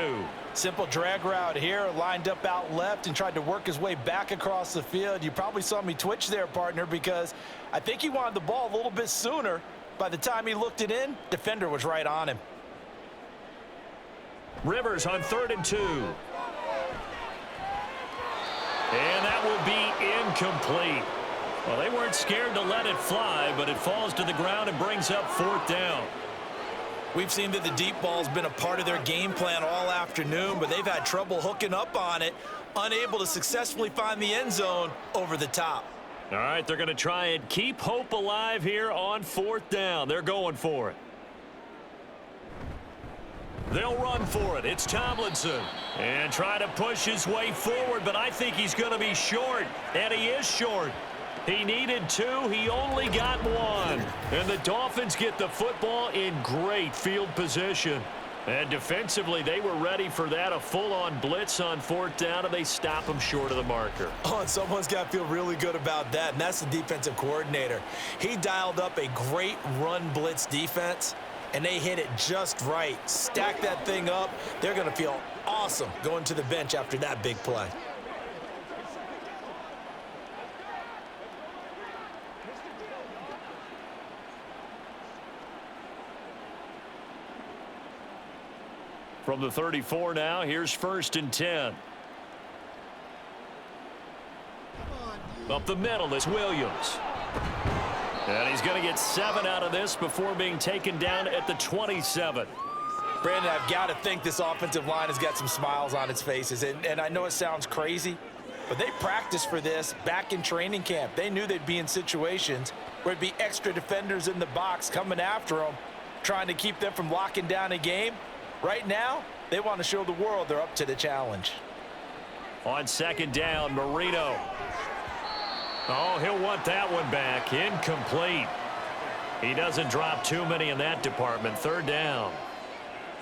Simple drag route here, lined up out left and tried to work his way back across the field. You probably saw me twitch there, partner, because I think he wanted the ball a little bit sooner. By the time he looked it in, defender was right on him. Rivers on 3rd and 2. And that will be incomplete. Well, they weren't scared to let it fly, but it falls to the ground and brings up 4th down. We've seen that the deep ball has been a part of their game plan all afternoon, but they've had trouble hooking up on it, unable to successfully find the end zone over the top. All right, they're going to try and keep hope alive here on 4th down. They're going for it. They'll run for it. It's Tomlinson. And try to push his way forward, but I think he's going to be short, and he is short. He needed 2. He only got 1. And the Dolphins get the football in great field position. And defensively, they were ready for that, a full-on blitz on 4th down, and they stop them short of the marker. Oh, and someone's got to feel really good about that, and that's the defensive coordinator. He dialed up a great run blitz defense, and they hit it just right. Stack that thing up. They're going to feel awesome going to the bench after that big play. From the 34 now, here's 1st and 10. Up the middle is Williams. And he's going to get 7 out of this before being taken down at the 27. Brandon, I've got to think this offensive line has got some smiles on its faces. And I know it sounds crazy, but they practiced for this back in training camp. They knew they'd be in situations where it'd be extra defenders in the box coming after them, trying to keep them from locking down a game. Right now, they want to show the world they're up to the challenge. On 2nd down, Marino. Oh, he'll want that one back. Incomplete. He doesn't drop too many in that department. 3rd down.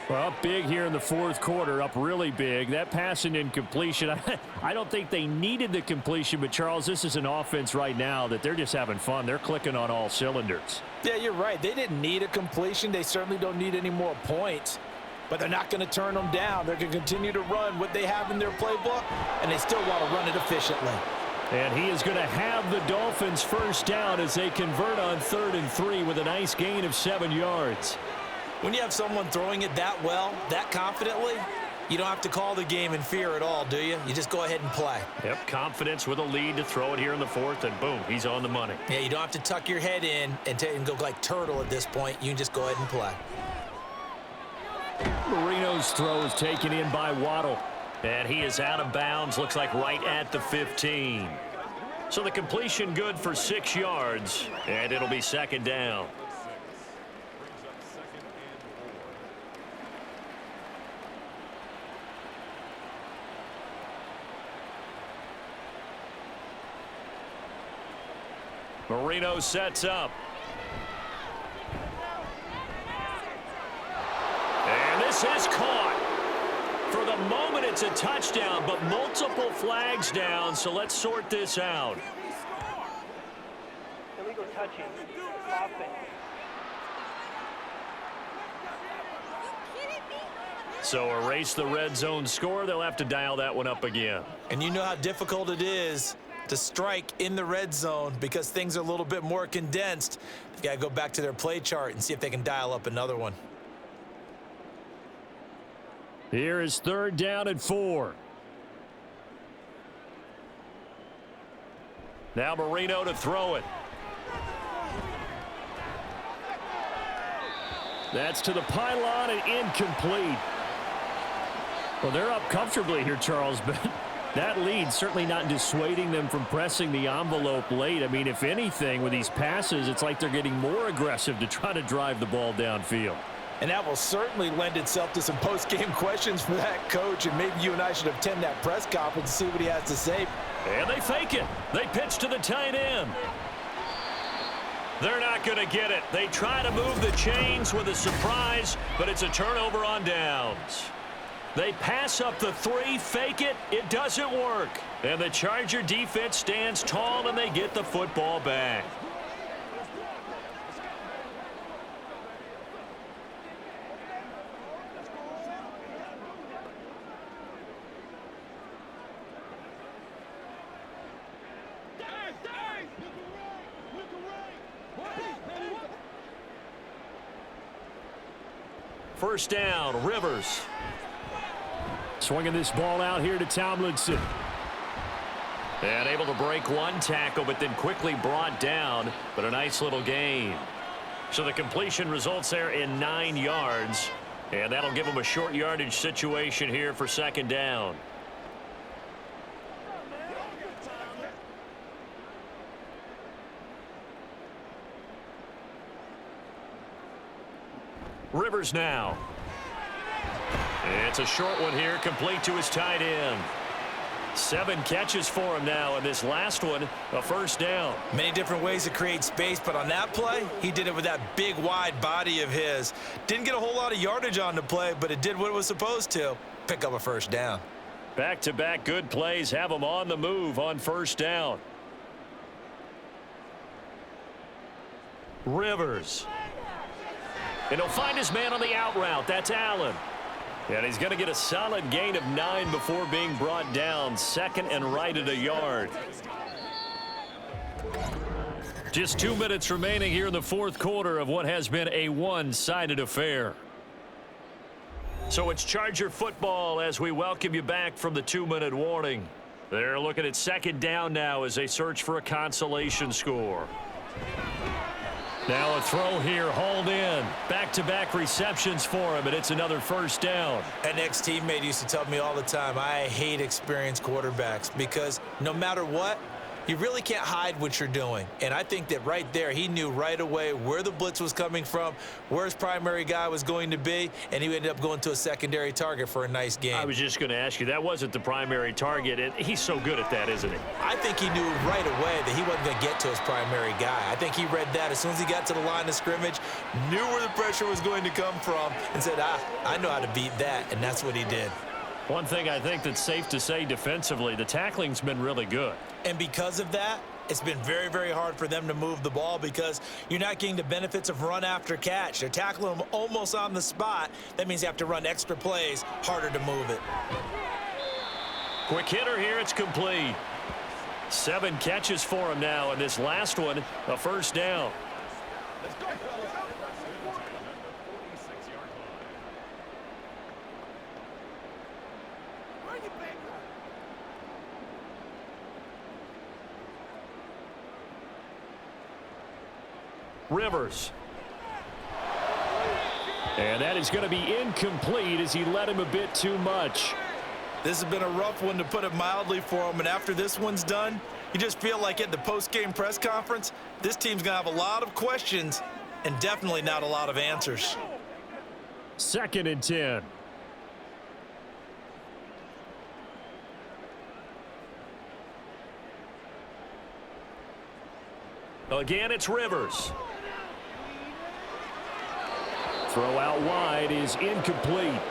Well, up big here in the 4th quarter, up really big. That pass and incompletion, I don't think they needed the completion, but, Charles, this is an offense right now that they're just having fun. They're clicking on all cylinders. Yeah, you're right. They didn't need a completion. They certainly don't need any more points. But they're not going to turn them down. They're going to continue to run what they have in their playbook, and they still want to run it efficiently. And he is going to have the Dolphins 1st down as they convert on 3rd and 3 with a nice gain of 7 yards. When you have someone throwing it that well, that confidently, you don't have to call the game in fear at all, do you? You just go ahead and play. Yep, confidence with a lead to throw it here in the 4th, and boom, he's on the money. Yeah, you don't have to tuck your head in and go like turtle at this point. You can just go ahead and play. Marino's throw is taken in by Waddle. And he is out of bounds, looks like right at the 15. So the completion good for 6 yards, and it'll be 2nd down. Marino sets up. And this is caught. For the moment, it's a touchdown, but multiple flags down, so let's sort this out. Illegal touching. Offense. So erase the red zone score. They'll have to dial that one up again. And you know how difficult it is to strike in the red zone because things are a little bit more condensed. They've got to go back to their play chart and see if they can dial up another one. Here is 3rd down and 4. Now Marino to throw it. That's to the pylon and incomplete. Well, they're up comfortably here, Charles, but that lead certainly not dissuading them from pressing the envelope late. I mean, if anything, with these passes, it's like they're getting more aggressive to try to drive the ball downfield. And that will certainly lend itself to some post-game questions for that coach, and maybe you and I should attend that press conference and see what he has to say. And they fake it. They pitch to the tight end. They're not going to get it. They try to move the chains with a surprise, but it's a turnover on downs. They pass up the 3, fake it. It doesn't work. And the Charger defense stands tall, and they get the football back. First down, Rivers. Swinging this ball out here to Tomlinson. And able to break one tackle, but then quickly brought down. But a nice little gain. So the completion results there in 9 yards. And that'll give them a short yardage situation here for 2nd down. Rivers now. It's a short one here, complete to his tight end. 7 catches for him now, and this last one, a first down. Many different ways to create space, but on that play, he did it with that big, wide body of his. Didn't get a whole lot of yardage on the play, but it did what it was supposed to, pick up a first down. Back-to-back good plays have him on the move on first down. Rivers. And he'll find his man on the out route. That's Allen. And he's going to get a solid gain of 9 before being brought down. Second and right at a yard. Just 2 minutes remaining here in the fourth quarter of what has been a one-sided affair. So it's Charger football as we welcome you back from the 2-minute warning. They're looking at second down now as they search for a consolation score. Now a throw here, hauled in. Back-to-back receptions for him, and it's another first down. An ex-teammate used to tell me all the time, I hate experienced quarterbacks because no matter what, you really can't hide what you're doing. And I think that right there, he knew right away where the blitz was coming from, where his primary guy was going to be, and he ended up going to a secondary target for a nice game. I was just going to ask you, that wasn't the primary target, and he's so good at that, isn't he? I think he knew right away that he wasn't going to get to his primary guy. I think he read that as soon as he got to the line of scrimmage, knew where the pressure was going to come from, and said, I know how to beat that, and that's what he did. One thing I think that's safe to say defensively, the tackling's been really good. And because of that, it's been very, very hard for them to move the ball because you're not getting the benefits of run after catch. They're tackling them almost on the spot. That means you have to run extra plays, harder to move it. Quick hitter here, it's complete. 7 catches for him now, and this last one, a first down. Rivers. And that is going to be incomplete as he led him a bit too much. This has been a rough one, to put it mildly, for him. And after this one's done, you just feel like at the post-game press conference, this team's going to have a lot of questions and definitely not a lot of answers. 2nd and 10. Again, it's Rivers. Throw out wide is incomplete.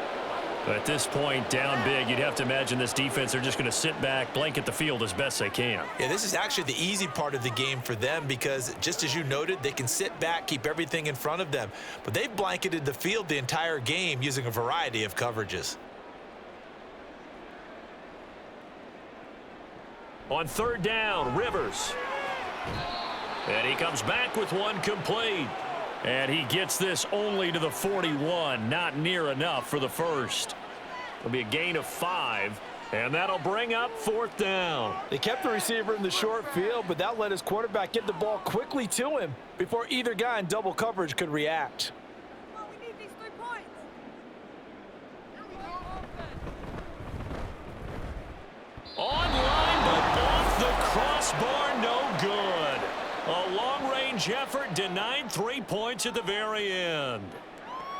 At this point, down big, you'd have to imagine this defense, they're just going to sit back, blanket the field as best they can. Yeah, this is actually the easy part of the game for them because, just as you noted, they can sit back, keep everything in front of them. But they've blanketed the field the entire game using a variety of coverages. On 3rd down, Rivers. And he comes back with one complete. And he gets this only to the 41. Not near enough for the first. It'll be a gain of 5. And that'll bring up 4th down. They kept the receiver in the short field, but that let his quarterback get the ball quickly to him before either guy in double coverage could react. Well, we need these 3 points. Online, but off the crossbar, no good. A long-range effort denied 3 points at the very end.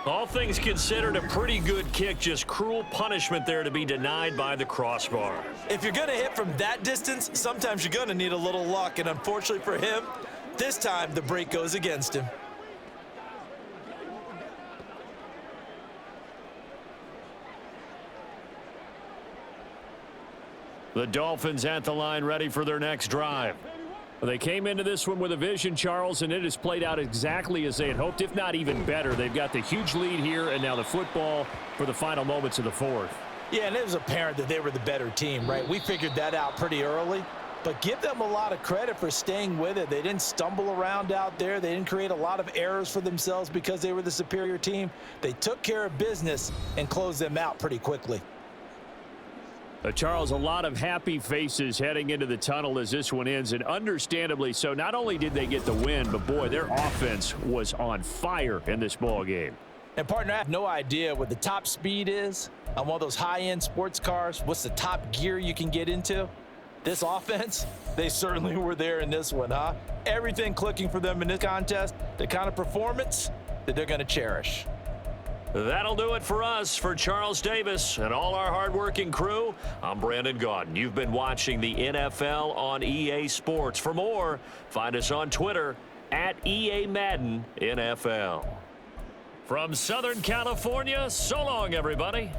All things considered, a pretty good kick, just cruel punishment there to be denied by the crossbar. If you're going to hit from that distance, sometimes you're going to need a little luck, and unfortunately for him, this time the break goes against him. The Dolphins at the line ready for their next drive. They came into this one with a vision, Charles, and it has played out exactly as they had hoped, if not even better. They've got the huge lead here, and now the football for the final moments of the 4th. Yeah, and it was apparent that they were the better team, right? We figured that out pretty early, but give them a lot of credit for staying with it. They didn't stumble around out there. They didn't create a lot of errors for themselves because they were the superior team. They took care of business and closed them out pretty quickly. Charles, a lot of happy faces heading into the tunnel as this one ends, and understandably so. Not only did they get the win, but boy, their offense was on fire in this ball game. And partner, I have no idea what the top speed is on one of those high-end sports cars. What's the top gear you can get into? This offense, they certainly were there in this one, huh? Everything clicking for them in this contest, the kind of performance that they're going to cherish. That'll do it for us. For Charles Davis and all our hardworking crew, I'm Brandon Gaudin. You've been watching the NFL on EA Sports. For more, find us on Twitter at EA Madden NFL. From Southern California, so long, everybody.